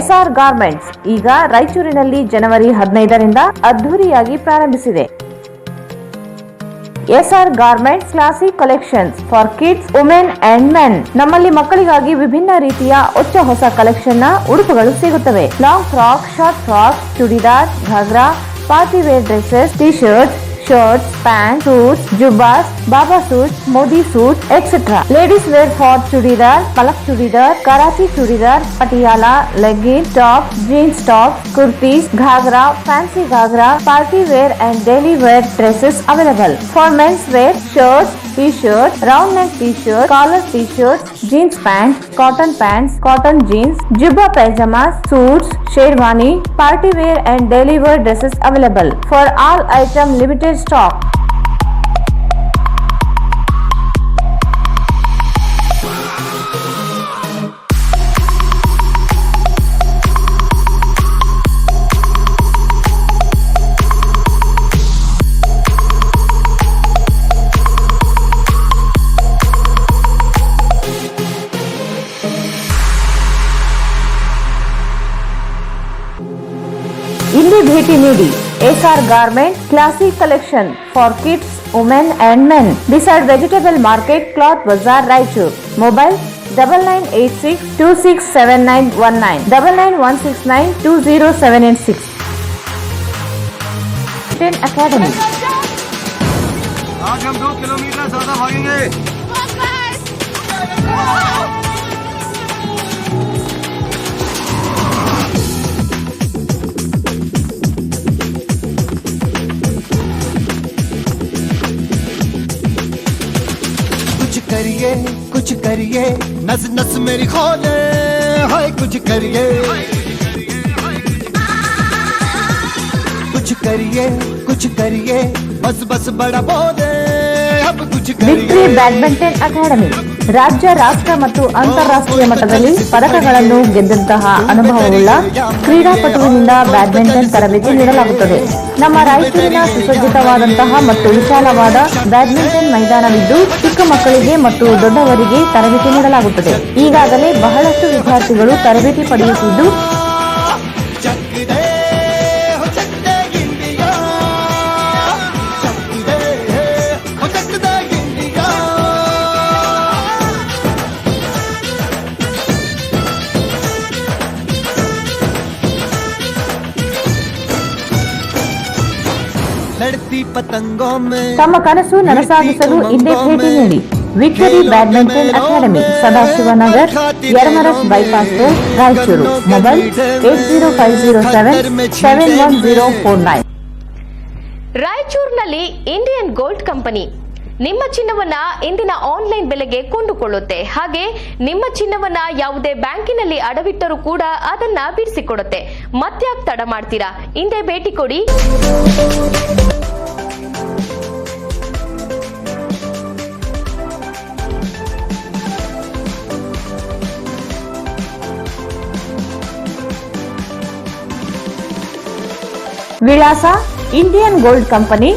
ಎಸ್ಆರ್ ಗಾರ್ಮೆಂಟ್ಸ್ ಈಗ ರಾಯಚೂರಿನಲ್ಲಿ ಜನವರಿ 15ರಿಂದ ಅದ್ದೂರಿಯಾಗಿ ಪ್ರಾರಂಭಿಸಿದೆ. SR garments classic collections for kids, women and men. ನಮ್ಮಲ್ಲಿ ಮಕ್ಕಳಿಗಾಗಿ ವಿಭಿನ್ನ ರೀತಿಯ ಹೊಸ ಕಲೆಕ್ಷನ್ ನ ಉಡುಪುಗಳು ಸಿಗುತ್ತವೆ. Long frock, short frock, churidar, ghagra, party wear dresses, T shirts, pants, suits, jubbas, baba suits, modi suits, etc. Ladies wear for chudidar, palak chudidar, Karachi chudidar, patiala, leggings, tops, jeans tops, kurtis, ghagra, fancy ghagra, party wear and daily wear dresses available. For men's wear, shirts, t-shirts, round neck t-shirts, collar t-shirts, jeans pants, cotton jeans, jubba pajamas, suits, sherwani, party wear and daily wear dresses available. For all item limited stock. ಇಲ್ಲಿ ಭೇಟಿ ನೀಡಿ. SR garment classic collection for kids, women and men, beside vegetable market, cloth Bazaar, Raichur. Mobile 9986267919, 9916920786. Academy. आज हम 2 किलोमीटर ज्यादा भागेंगे. कुछ करिए नस नस मेरी खोले, हाय कुछ करिए बस बस बड़ा बोले अब कुछ करिए. ವಿಕ್ಟರಿ ಬ್ಯಾಡ್ಮಿಂಟನ್ ಅಕಾಡೆಮಿ ರಾಜ್ಯ, ರಾಷ್ಟ್ರ ಮತ್ತು ಅಂತಾರಾಷ್ಟ್ರೀಯ ಮಟ್ಟದಲ್ಲಿ ಪದಕಗಳನ್ನು ಗೆದ್ದಂತಹ ಅನುಭವವುಳ್ಳ ಕ್ರೀಡಾಪಟುವಿನಿಂದ ಬ್ಯಾಡ್ಮಿಂಟನ್ ತರಬೇತಿ ನೀಡಲಾಗುತ್ತದೆ. ನಮ್ಮ ರಾಯಚೂರಿನ ಸುಸಜ್ಜಿತವಾದಂತಹ ಮತ್ತು ವಿಶಾಲವಾದ ಬ್ಯಾಡ್ಮಿಂಟನ್ ಮೈದಾನವಿದ್ದು ಚಿಕ್ಕ ಮಕ್ಕಳಿಗೆ ಮತ್ತು ದೊಡ್ಡವರಿಗೆ ತರಬೇತಿ ನೀಡಲಾಗುತ್ತದೆ. ಈಗಾಗಲೇ ಬಹಳಷ್ಟು ವಿದ್ಯಾರ್ಥಿಗಳು ತರಬೇತಿ ಪಡೆಯುತ್ತಿದ್ದು ತಮ್ಮ ಕನಸು ನನಸಾಗಿಸಲು ಇಲ್ಲೇ ಭೇಟಿ ನೀಡಿ. Victory badminton academy, Sadashivanagar, Yermarus bypass road, Raichur. Mobile 8050771049. ರಾಯಚೂರಿನಲ್ಲಿ ಇಂಡಿಯನ್ ಗೋಲ್ಡ್ ಕಂಪನಿ ನಿಮ್ಮ ಚಿನ್ನವನ್ನ ಇಂದಿನ ಆನ್ಲೈನ್ ಬೆಲೆಗೆ ಕೊಂಡುಕೊಳ್ಳುತ್ತೆ. ಹಾಗೆ ನಿಮ್ಮ ಚಿನ್ನವನ್ನ ಯಾವುದೇ ಬ್ಯಾಂಕಿನಲ್ಲಿ ಅಡವಿಟ್ಟರೂ ಕೂಡ ಅದನ್ನ ಬಿಡಿಸಿಕೊಡುತ್ತೆ. ಮತ್ಯಾಕ್ ತಡ ಮಾಡ್ತೀರಾ? ಹಿಂದೆ ಭೇಟಿ ಕೊಡಿ. ವಿಳಾಸ ಇಂಡಿಯನ್ ಗೋಲ್ಡ್ ಕಂಪನಿ,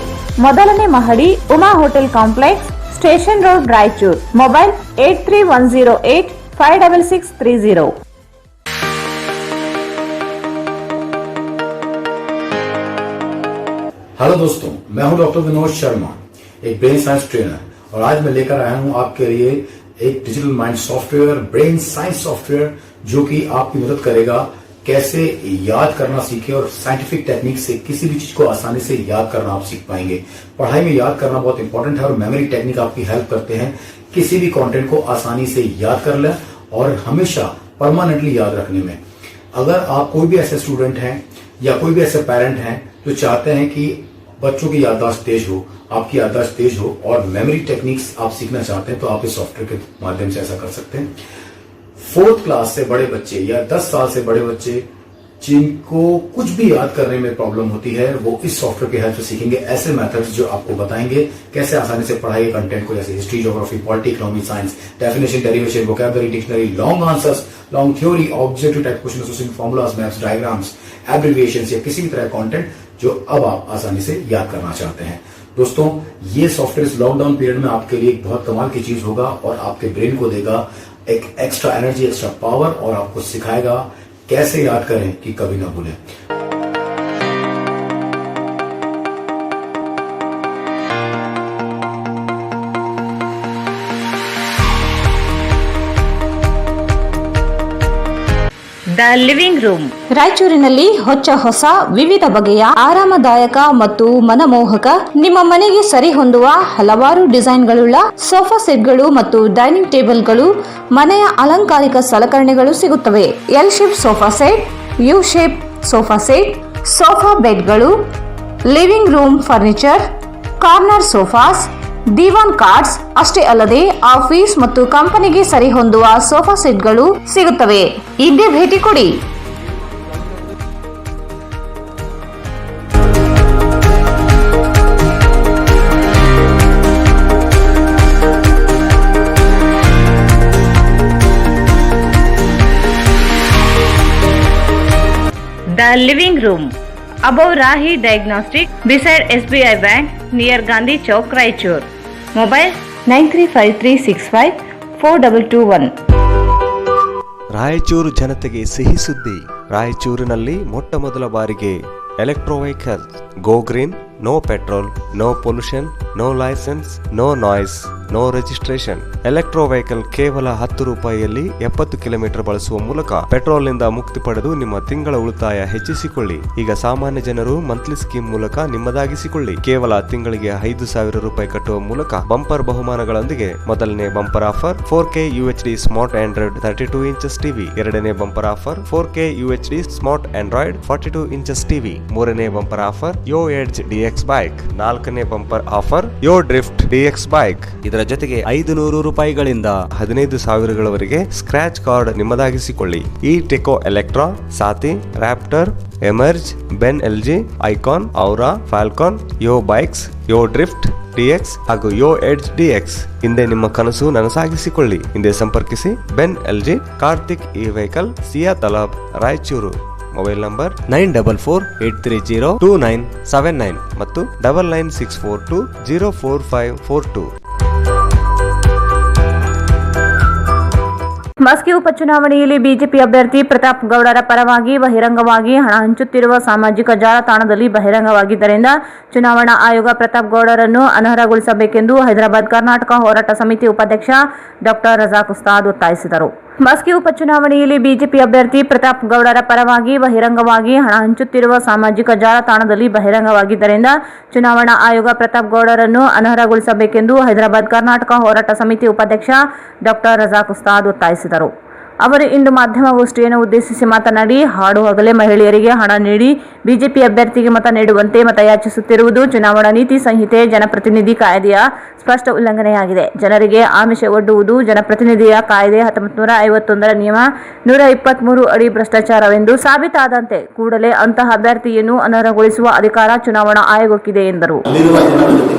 ಮೊದಲನೇ ಮಹಡಿ, Uma hotel complex, station road, Raichur. Mobile 8310856630. Hello दोस्तों, मैं हूं डॉक्टर विनोद शर्मा. एक ब्रेन साइंस ट्रेनर, और आज मैं लेकर आया हूं आपके लिए एक digital mind software, brain science software, जो कि आपकी मदद करेगा कैसे याद करना सीखे और साइंटिफिक टेक्निक से किसी भी चीज को आसानी से याद करना आप सीख पाएंगे। पढ़ाई में याद करना बहुत इंपॉर्टेंट है और मेमोरी टेक्निक आपकी हेल्प करते हैं किसी भी कंटेंट को आसानी से याद कर लें और हमेशा परमानेंटली याद रखने में। अगर आप कोई भी ऐसे स्टूडेंट हैं या कोई भी ऐसे पेरेंट हैं जो चाहते हैं कि बच्चों की याददाश्त तेज हो, आपकी याददाश्त तेज हो और मेमोरी टेक्निक्स आप सीखना चाहते हैं, तो आप इस सॉफ्टवेयर के माध्यम से ऐसा कर सकते हैं। 4th क्लास से बड़े बच्चे या 10 साल से बड़े बच्चे जिनको कुछ भी याद करने में प्रॉब्लम होती है, वो इस सॉफ्टवेयर की हेल्प से सीखेंगे ऐसे मेथड्स जो आपको बताएंगे कैसे आसानी से पढ़ाई कंटेंट को, जैसे history, geography, polity, economy, science, definition, derivation, vocabulary, dictionary, long answers, long theory, objective type question, association formulas, maths, diagrams, abbreviations या किसी भी तरह कंटेंट जो अब आप आसानी से याद करना चाहते हैं। दोस्तों, ये सॉफ्टवेयर इस लॉकडाउन पीरियड में आपके लिए एक बहुत कमाल की चीज होगा और आपके ब्रेन को देगा एक एक्स्ट्रा एनर्जी, एक्स्ट्रा पावर और आपको सिखाएगा कैसे याद करें कि कभी ना भूलें। ದ ಲಿವಿಂಗ್ ರೂಮ್ ರಾಯಚೂರಿನಲ್ಲಿ ಹೊಸ ವಿವಿಧ ಬಗೆಯ ಆರಾಮದಾಯಕ ಮತ್ತು ಮನಮೋಹಕ ನಿಮ್ಮ ಮನೆಗೆ ಸರಿ ಹೊಂದುವ ಹಲವಾರು ಡಿಸೈನ್ಗಳುಳ್ಳ ಸೋಫಾ ಸೆಟ್ಗಳು ಮತ್ತು ಡೈನಿಂಗ್ ಟೇಬಲ್ಗಳು, ಮನೆಯ ಅಲಂಕಾರಿಕ ಸಲಕರಣೆಗಳು ಸಿಗುತ್ತವೆ. L shape sofa set, U shape sofa set, sofa ಬೆಡ್ಗಳು, living room furniture, corner sofas, divan cards, ಅಷ್ಟೇ ಅಲ್ಲದೆ ಆಫೀಸ್ ಮತ್ತು ಕಂಪನಿಗೆ ಸರಿ ಹೊಂದುವ ಸೋಫಾ ಸೆಟ್ಗಳು ಸಿಗುತ್ತವೆ. ಇದೇ ಭೇಟಿ ಕೊಡಿ. The living room above Rahi Diagnostic, beside SBI Bank, near Gandhi Chowk, Raichur. Mobile 9353654221. Raichur ಜನತೆಗೆ ಸಿಹಿ ಸುದ್ದಿ. ರಾಯಚೂರಿನಲ್ಲಿ ಮೊಟ್ಟ ಮೊದಲ ಬಾರಿಗೆ electro vehicle go green, no petrol, no pollution, no licence, no noise, no registration. Electro vehicle ಕೇವಲ 10 ರೂಪಾಯಿಯಲ್ಲಿ 70 ಕಿಲೋಮೀಟರ್ ಬಳಸುವ ಮೂಲಕ ಪೆಟ್ರೋಲ್ ನಿಂದ ಮುಕ್ತಿ ಪಡೆದು ನಿಮ್ಮ ತಿಂಗಳ ಉಳಿತಾಯ ಹೆಚ್ಚಿಸಿಕೊಳ್ಳಿ. ಈಗ ಸಾಮಾನ್ಯ ಜನರು ಮಂತ್ಲಿ ಸ್ಕೀಮ್ ಮೂಲಕ ನಿಮ್ಮದಾಗಿಸಿಕೊಳ್ಳಿ. ಕೇವಲ ತಿಂಗಳಿಗೆ 5,000 ರೂಪಾಯಿ ಕಟ್ಟುವ ಮೂಲಕ ಬಂಪರ್ ಬಹುಮಾನಗಳೊಂದಿಗೆ ಮೊದಲನೇ bumper offer 4K UHD smart Android 32 inches TV. ಎರಡನೇ bumper offer 4K UHD smart Android 42 inches TV. ಮೂರನೇ bumper offer Yo Edge DX bike. ನಾಲ್ಕನೇ bumper offer Yo Drift DX bike. ಇದರ ಜೊತೆಗೆ 500 ರೂಪಾಯಿಗಳಿಂದ 15,000ಗಳವರೆಗೆ ಸ್ಕ್ರಾಚ್ ಕಾರ್ಡ್ ನಿಮ್ಮದಾಗಿಸಿಕೊಳ್ಳಿ. ಈ Techo Electra, Saathi, Raptor, Emerge, Ben LG, Icon, Aura, Falcon, Yo bikes, Yo Drift DX ಹಾಗೂ ಯೋ ಎಡ್ಜ್ DX. ಹಿಂದೆ ನಿಮ್ಮ ಕನಸು ನನಸಾಗಿಸಿಕೊಳ್ಳಿ. ಹಿಂದೆ ಸಂಪರ್ಕಿಸಿ Ben LG, Karthik e vehicle, Siya Talab, Raichur. Mobile number 9448302979 ಮತ್ತು 9964204542. ಮಸ್ಕಿ ಉಪಚುನಾವಣೆಯಲ್ಲಿ ಬಿಜೆಪಿ ಅಭ್ಯರ್ಥಿ ಪ್ರತಾಪ್ ಗೌಡರ ಪರವಾಗಿ ಬಹಿರಂಗವಾಗಿ ಹಣ ಹಂಚುತ್ತಿರುವ ಸಾಮಾಜಿಕ ಜಾಲತಾಣದಲ್ಲಿ ಬಹಿರಂಗವಾಗಿದ್ದರಿಂದ ಚುನಾವಣಾ ಆಯೋಗ ಪ್ರತಾಪ್ ಗೌಡರನ್ನು ಅನರ್ಹಗೊಳಿಸಬೇಕೆಂದು ಹೈದರಾಬಾದ್ ಕರ್ನಾಟಕ ಹೋರಾಟ ಸಮಿತಿ ಉಪಾಧ್ಯಕ್ಷ ಡಾಕ್ಟರ್ ರಜಾಕ್ ಉಸ್ತಾದ್ ಒತ್ತಾಯಿಸಿದರು. ಮಸ್ಕಿ ಉಪಚುನಾವಣೆಯಲ್ಲಿ ಬಿಜೆಪಿ ಅಭ್ಯರ್ಥಿ ಪ್ರತಾಪ್ ಗೌಡರ ಪರವಾಗಿ ಬಹಿರಂಗವಾಗಿ ಹಣ ಹಂಚುತ್ತಿರುವ ಸಾಮಾಜಿಕ ಜಾಲತಾಣದಲ್ಲಿ ಬಹಿರಂಗವಾಗಿದ್ದರಿಂದ ಚುನಾವಣಾ ಆಯೋಗ ಪ್ರತಾಪ್ ಗೌಡರನ್ನು ಅನರ್ಹಗೊಳಿಸಬೇಕೆಂದು ಹೈದರಾಬಾದ್ ಕರ್ನಾಟಕ ಹೋರಾಟ ಸಮಿತಿ ಉಪಾಧ್ಯಕ್ಷ ಡಾಕ್ಟರ್ ರಜಾಕ್ ಉಸ್ತಾದ್ ಒತ್ತಾಯಿಸಿದರು. ಅವರು ಇಂದು ಮಾಧ್ಯಮಗೋಷ್ಠಿಯನ್ನು ಉದ್ದೇಶಿಸಿ ಮಾತನಾಡಿ, ಹಾಡು ಹಗಲೇ ಮಹಿಳೆಯರಿಗೆ ಹಣ ನೀಡಿ ಬಿಜೆಪಿ ಅಭ್ಯರ್ಥಿಗೆ ಮತ ನೀಡುವಂತೆ ಮತಯಾಚಿಸುತ್ತಿರುವುದು ಚುನಾವಣಾ ನೀತಿ ಸಂಹಿತೆ, ಜನಪ್ರತಿನಿಧಿ ಕಾಯ್ದೆಯ ಸ್ಪಷ್ಟ ಉಲ್ಲಂಘನೆಯಾಗಿದೆ. ಜನರಿಗೆ ಆಮಿಷ ಒಡ್ಡುವುದು ಜನಪ್ರತಿನಿಧಿಯ ಕಾಯ್ದೆ 1951ರ ನಿಯಮ 123 ಅಡಿ ಭ್ರಷ್ಟಾಚಾರವೆಂದು ಸಾಬೀತಾದಂತೆ ಕೂಡಲೇ ಅಂತಹ ಅಭ್ಯರ್ಥಿಯನ್ನು ಅನರ್ಹಗೊಳಿಸುವ ಅಧಿಕಾರ ಚುನಾವಣಾ ಆಯೋಗಕ್ಕಿದೆ ಎಂದರು.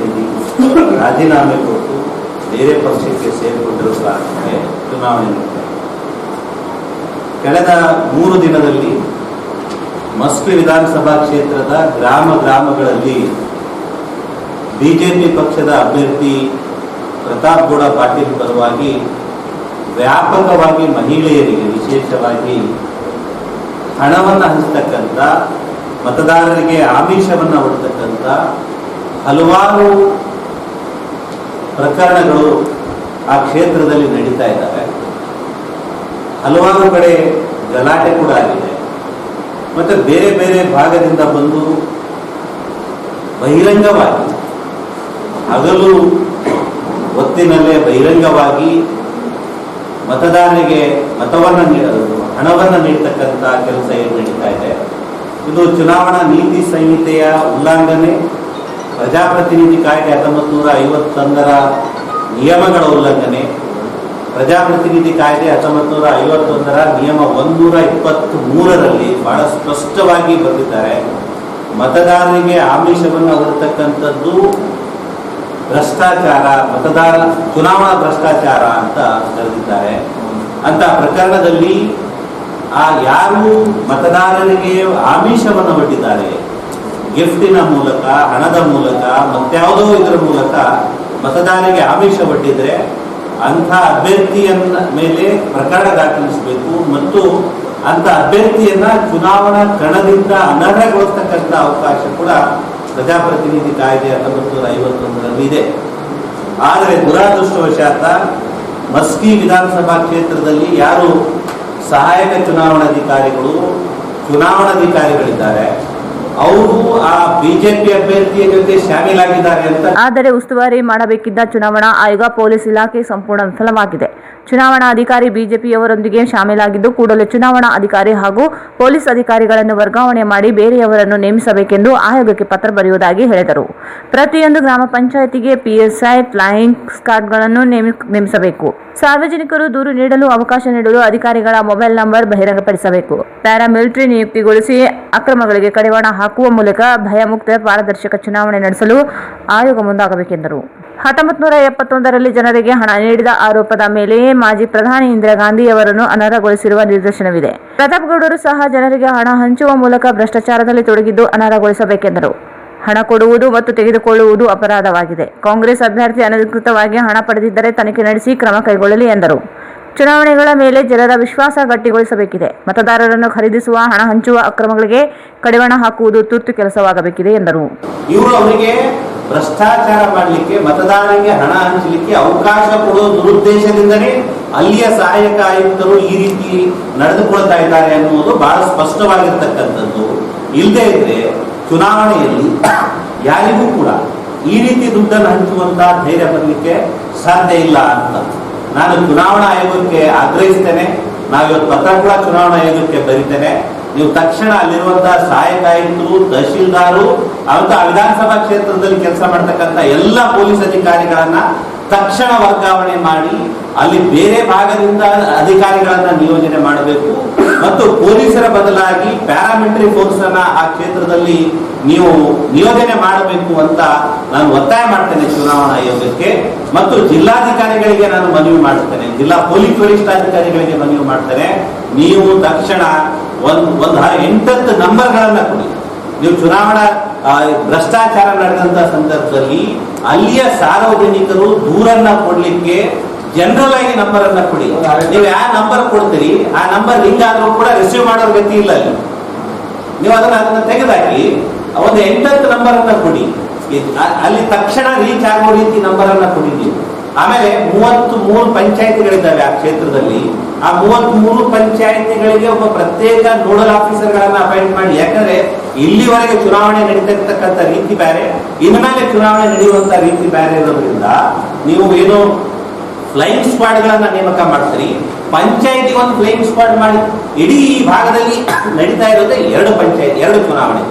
ರಾಜೀನಾಮೆ ಕೊಟ್ಟು ಬೇರೆ ಪಕ್ಷಕ್ಕೆ ಸೇರಿಕೊಂಡಿರುವ ಕಾರಣಕ್ಕೆ ಚುನಾವಣೆ ಕಳೆದ 3 ದಿನದಲ್ಲಿ ಮಸ್ಕಿ ವಿಧಾನಸಭಾ ಕ್ಷೇತ್ರದ ಗ್ರಾಮಗಳಲ್ಲಿ ಬಿಜೆಪಿ ಪಕ್ಷದ ಅಭ್ಯರ್ಥಿ ಪ್ರತಾಪ್ ಗೌಡ ಪಾಟೀಲ್ ಪರವಾಗಿ ವ್ಯಾಪಕವಾಗಿ ಮಹಿಳೆಯರಿಗೆ ವಿಶೇಷವಾಗಿ ಹಣವನ್ನು ಹಂಚತಕ್ಕಂಥ, ಮತದಾರರಿಗೆ ಆಮಿಷವನ್ನು ಒಡ್ತಕ್ಕಂಥ ಹಲವಾರು ಪ್ರಕರಣಗಳು ಆ ಕ್ಷೇತ್ರದಲ್ಲಿ ನಡೀತಾ ಇದ್ದಾವೆ. ಹಲವಾರು ಕಡೆ ಗಲಾಟೆ ಕೂಡ ಆಗಿದೆ. ಮತ್ತು ಬೇರೆ ಬೇರೆ ಭಾಗದಿಂದ ಬಂದು ಬಹಿರಂಗವಾಗಿ ಹಗಲು ಹೊತ್ತಿನಲ್ಲೇ ಬಹಿರಂಗವಾಗಿ ಮತದಾರರಿಗೆ ಹಣವನ್ನು ನೀಡತಕ್ಕಂಥ ಕೆಲಸ ಏನು ನಡೀತಾ ಇದೆ, ಇದು ಚುನಾವಣಾ ನೀತಿ ಸಂಹಿತೆಯ ಉಲ್ಲಂಘನೆ, ಪ್ರಜಾಪ್ರತಿನಿಧಿ ಕಾಯ್ದೆ 1951ರ ನಿಯಮಗಳ ಉಲ್ಲಂಘನೆ, ಪ್ರಜಾಪ್ರತಿನಿಧಿ ಕಾಯ್ದೆ 1951ರ ನಿಯಮ 123ರಲ್ಲಿ ಬಹಳ ಸ್ಪಷ್ಟವಾಗಿ ಬರೆದಿದ್ದಾರೆ. ಮತದಾರರಿಗೆ ಆಮಿಷವನ್ನು ಹೊರತಕ್ಕಂಥದ್ದು ಭ್ರಷ್ಟಾಚಾರ, ಚುನಾವಣಾ ಭ್ರಷ್ಟಾಚಾರ ಅಂತ ಕರೆದಿದ್ದಾರೆ. ಅಂತ ಪ್ರಕರಣದಲ್ಲಿ ಯಾರು ಮತದಾರರಿಗೆ ಆಮಿಷವನ್ನು ಒಡ್ಡಿದ್ದಾರೆ, ಗಿಫ್ಟಿನ ಮೂಲಕ, ಹಣದ ಮೂಲಕ, ಮತ್ಯಾವುದೋ ಇದರ ಮೂಲಕ ಮತದಾರರಿಗೆ ಆಮಿಷ ಒಡ್ಡಿದ್ರೆ ಅಂಥ ಅಭ್ಯರ್ಥಿಯನ್ನ ಮೇಲೆ ಪ್ರಕರಣ ದಾಖಲಿಸಬೇಕು ಮತ್ತು ಅಂಥ ಅಭ್ಯರ್ಥಿಯನ್ನ ಚುನಾವಣಾ ಕಣದಿಂದ ಅನರ್ಹಗೊಳಿಸ್ತಕ್ಕಂಥ ಅವಕಾಶ ಕೂಡ ಪ್ರಜಾಪ್ರತಿನಿಧಿ ಕಾಯ್ದೆ 1951ರಲ್ಲಿ ಇದೆ. ಆದರೆ ದುರಾದೃಷ್ಟವಶಾತ್ ಮಸ್ಕಿ ವಿಧಾನಸಭಾ ಕ್ಷೇತ್ರದಲ್ಲಿ ಯಾರು ಸಹಾಯಕ ಚುನಾವಣಾಧಿಕಾರಿಗಳಿದ್ದಾರೆ ಅವರು ಆ ಬಿಜೆಪಿ ಅಭ್ಯರ್ಥಿಯ ಜೊತೆ ಶಾಮೀಲಾಗಿದ್ದಾರೆ ಅಂತ. ಆದರೆ ಉಸ್ತುವಾರಿ ಮಾಡಬೇಕಿದ್ದ ಚುನಾವಣಾ ಆಯೋಗ ಪೊಲೀಸ್ ಇಲಾಖೆ ಸಂಪೂರ್ಣ ವಿಫಲವಾಗಿದೆ. ಚುನಾವಣಾ ಅಧಿಕಾರಿ ಬಿಜೆಪಿಯವರೊಂದಿಗೆ ಶಾಮೀಲಾಗಿದ್ದು ಕೂಡಲೇ ಚುನಾವಣಾ ಅಧಿಕಾರಿ ಹಾಗೂ ಪೊಲೀಸ್ ಅಧಿಕಾರಿಗಳನ್ನು ವರ್ಗಾವಣೆ ಮಾಡಿ ಬೇರೆಯವರನ್ನು ನೇಮಿಸಬೇಕೆಂದು ಆಯೋಗಕ್ಕೆ ಪತ್ರ ಬರೆಯುವುದಾಗಿ ಹೇಳಿದರು. ಪ್ರತಿಯೊಂದು ಗ್ರಾಮ ಪಂಚಾಯಿತಿಗೆ PSI ಫ್ಲೈಯಿಂಗ್ ಸ್ಕ್ವಾಡ್ಗಳನ್ನು ನೇಮಿಸಬೇಕು. ಸಾರ್ವಜನಿಕರು ದೂರು ನೀಡಲು ಅವಕಾಶ ನೀಡಲು ಅಧಿಕಾರಿಗಳ ಮೊಬೈಲ್ ನಂಬರ್ ಬಹಿರಂಗಪಡಿಸಬೇಕು. ಪ್ಯಾರಾಮಿಲಿಟರಿ ನಿಯುಕ್ತಿಗೊಳಿಸಿ ಅಕ್ರಮಗಳಿಗೆ ಕಡಿವಾಣ ಹಾಕುವ ಮೂಲಕ ಭಯಮುಕ್ತ ಪಾರದರ್ಶಕ ಚುನಾವಣೆ ನಡೆಸಲು ಆಯೋಗ ಮುಂದಾಗಬೇಕೆಂದರು. 1971ರಲ್ಲಿ ಜನರಿಗೆ ಹಣ ನೀಡಿದ ಆರೋಪದ ಮೇಲೆ ಮಾಜಿ ಪ್ರಧಾನಿ ಇಂದಿರಾ ಗಾಂಧಿಯವರನ್ನು ಅನರ್ಹಗೊಳಿಸಿರುವ ನಿದರ್ಶನವಿದೆ. ಪ್ರತಾಪ್ ಗೌಡರು ಸಹ ಜನರಿಗೆ ಹಣ ಹಂಚುವ ಮೂಲಕ ಭ್ರಷ್ಟಾಚಾರದಲ್ಲಿ ತೊಡಗಿದ್ದು ಅನರ್ಹಗೊಳಿಸಬೇಕೆಂದರು. ಹಣ ಕೊಡುವುದು ಮತ್ತು ತೆಗೆದುಕೊಳ್ಳುವುದು ಅಪರಾಧವಾಗಿದೆ. ಕಾಂಗ್ರೆಸ್ ಅಭ್ಯರ್ಥಿ ಅನಧಿಕೃತವಾಗಿ ಹಣ ಪಡೆದಿದ್ದರೆ ತನಿಖೆ ನಡೆಸಿ ಕ್ರಮ ಕೈಗೊಳ್ಳಲಿ ಎಂದರು. ಚುನಾವಣೆಗಳ ಮೇಲೆ ಜನರ ವಿಶ್ವಾಸ ಗಟ್ಟಿಗೊಳಿಸಬೇಕಿದೆ. ಮತದಾರರನ್ನು ಖರೀದಿಸುವ, ಹಣ ಹಂಚುವ ಅಕ್ರಮಗಳಿಗೆ ಕಡಿವಾಣ ಹಾಕುವುದು ತುರ್ತು ಕೆಲಸವಾಗಬೇಕಿದೆ ಎಂದರು. ಇವರು ಅವರಿಗೆ ಭ್ರಷ್ಟಾಚಾರ ಮಾಡಲಿಕ್ಕೆ, ಮತದಾರರಿಗೆ ಹಣ ಹಂಚಲಿಕ್ಕೆ ಅವಕಾಶ ಕೊಡುವ ದುರುದ್ದೇಶದಿಂದಲೇ ಅಲ್ಲಿಯ ಸಹಾಯಕ ಆಯುಕ್ತರು ಈ ರೀತಿ ನಡೆದುಕೊಳ್ತಾ ಇದ್ದಾರೆ ಅನ್ನುವುದು ಬಹಳ ಸ್ಪಷ್ಟವಾಗಿರ್ತಕ್ಕಂಥದ್ದು. ಇಲ್ಲದೇ ಇದ್ರೆ ಚುನಾವಣೆಯಲ್ಲಿ ಯಾರಿಗೂ ಕೂಡ ಈ ರೀತಿ ದುಡ್ಡನ್ನು ಹಂಚುವಂತಹ ಧೈರ್ಯ ಬರಲಿಕ್ಕೆ ಸಾಧ್ಯ ಇಲ್ಲ ಅಂತ ನಾನು ಚುನಾವಣಾ ಆಯೋಗಕ್ಕೆ ಆಗ್ರಹಿಸ್ತೇನೆ. ನಾವಿವತ್ತು ಪತ್ರ ಕೂಡ ಚುನಾವಣಾ ಆಯೋಗಕ್ಕೆ ಬರೀತೇನೆ. ನೀವು ತಕ್ಷಣ ಅಲ್ಲಿರುವಂತಹ ಸಹಾಯಕ ಆಯುಕ್ತರು, ತಹಶೀಲ್ದಾರು, ಅಂತ ವಿಧಾನಸಭಾ ಕ್ಷೇತ್ರದಲ್ಲಿ ಕೆಲಸ ಮಾಡ್ತಕ್ಕಂಥ ಎಲ್ಲ ಪೊಲೀಸ್ ಅಧಿಕಾರಿಗಳನ್ನ ತಕ್ಷಣ ವರ್ಗಾವಣೆ ಮಾಡಿ ಅಲ್ಲಿ ಬೇರೆ ಭಾಗದಿಂದ ಅಧಿಕಾರಿಗಳನ್ನ ನಿಯೋಜನೆ ಮಾಡಬೇಕು ಮತ್ತು ಪೊಲೀಸರ ಬದಲಾಗಿ ಪ್ಯಾರಾಮಿಲಿಟರಿ ಫೋರ್ಸ್ ಅನ್ನ ಆ ಕ್ಷೇತ್ರದಲ್ಲಿ ನೀವು ನಿಯೋಜನೆ ಮಾಡಬೇಕು ಅಂತ ನಾನು ಒತ್ತಾಯ ಮಾಡ್ತೇನೆ ಚುನಾವಣಾ ಆಯೋಗಕ್ಕೆ. ಮತ್ತು ಜಿಲ್ಲಾಧಿಕಾರಿಗಳಿಗೆ ನಾನು ಮನವಿ ಮಾಡ್ತೇನೆ, ಜಿಲ್ಲಾ ಪೊಲೀಸ್ ವರಿಷ್ಠಾಧಿಕಾರಿಗಳಿಗೆ ಮನವಿ ಮಾಡ್ತೇನೆ, ನೀವು ತಕ್ಷಣ ಒಂದು 8 ನಂಬರ್ಗಳನ್ನ ಕೊಡಿ. ನೀವು ಚುನಾವಣಾ ಭ್ರಷ್ಟಾಚಾರ ನಡೆದಂತ ಸಂದರ್ಭದಲ್ಲಿ ಅಲ್ಲಿಯ ಸಾರ್ವಜನಿಕರು ದೂರನ್ನ ಕೊಡ್ಲಿಕ್ಕೆ ಜನರಲ್ ಆಗಿ ನಂಬರ್ ಅನ್ನ ಕೊಡಿ. ನೀವು ಯಾವ ನಂಬರ್ ಕೊಡ್ತೀರಿ ಆ ನಂಬರ್ ಲಿಂಕ್ ಆದ್ರೂ ಕೂಡ ರಿಸೀವ್ ಮಾಡೋರ್ ಗತಿ ಇಲ್ಲ ಅಲ್ಲಿ. ನೀವು ಅದನ್ನ ತೆಗೆದಾಕಿ ಒಂದು 8 ನಂಬರ್ ಅನ್ನ ಕೊಡಿ. ಅಲ್ಲಿ ತಕ್ಷಣ ರೀಚ್ ಆಗೋ ರೀತಿ ನಂಬರ್ ಅನ್ನ ಕೊಡಿ ನೀವು. ಆಮೇಲೆ 33 ಪಂಚಾಯತಿಗಳಿದ್ದಾವೆ ಆ ಕ್ಷೇತ್ರದಲ್ಲಿ. ಆ 33 ಪಂಚಾಯತಿಗಳಿಗೆ ಒಬ್ಬ ಪ್ರತ್ಯೇಕ ನೋಡಲ್ ಆಫೀಸರ್ಗಳನ್ನ ಅಪಾಯಿಂಟ್ ಮಾಡಿ. ಯಾಕಂದ್ರೆ ಇಲ್ಲಿವರೆಗೆ ಚುನಾವಣೆ ನಡೀತಕ್ಕಂಥ ರೀತಿ ಬೇರೆ, ಇನ್ಮೇಲೆ ಚುನಾವಣೆ ನಡೆಯುವಂತ ರೀತಿ ಬೇರೆ ಇರೋದ್ರಿಂದ ನೀವು ಏನು ಫ್ಲೈಯಿಂಗ್ ಸ್ಕ್ವಾಡ್ಗಳನ್ನ ನೇಮಕ ಮಾಡ್ತೀರಿ, ಪಂಚಾಯತಿ ಒಂದು ಫ್ಲೈಯಿಂಗ್ ಸ್ಕ್ವಾಡ್ ಮಾಡಿ. ಇಡೀ ಭಾಗದಲ್ಲಿ ನಡೀತಾ ಇರೋದೇ 2 ಪಂಚಾಯತ್, 2 ಚುನಾವಣೆ.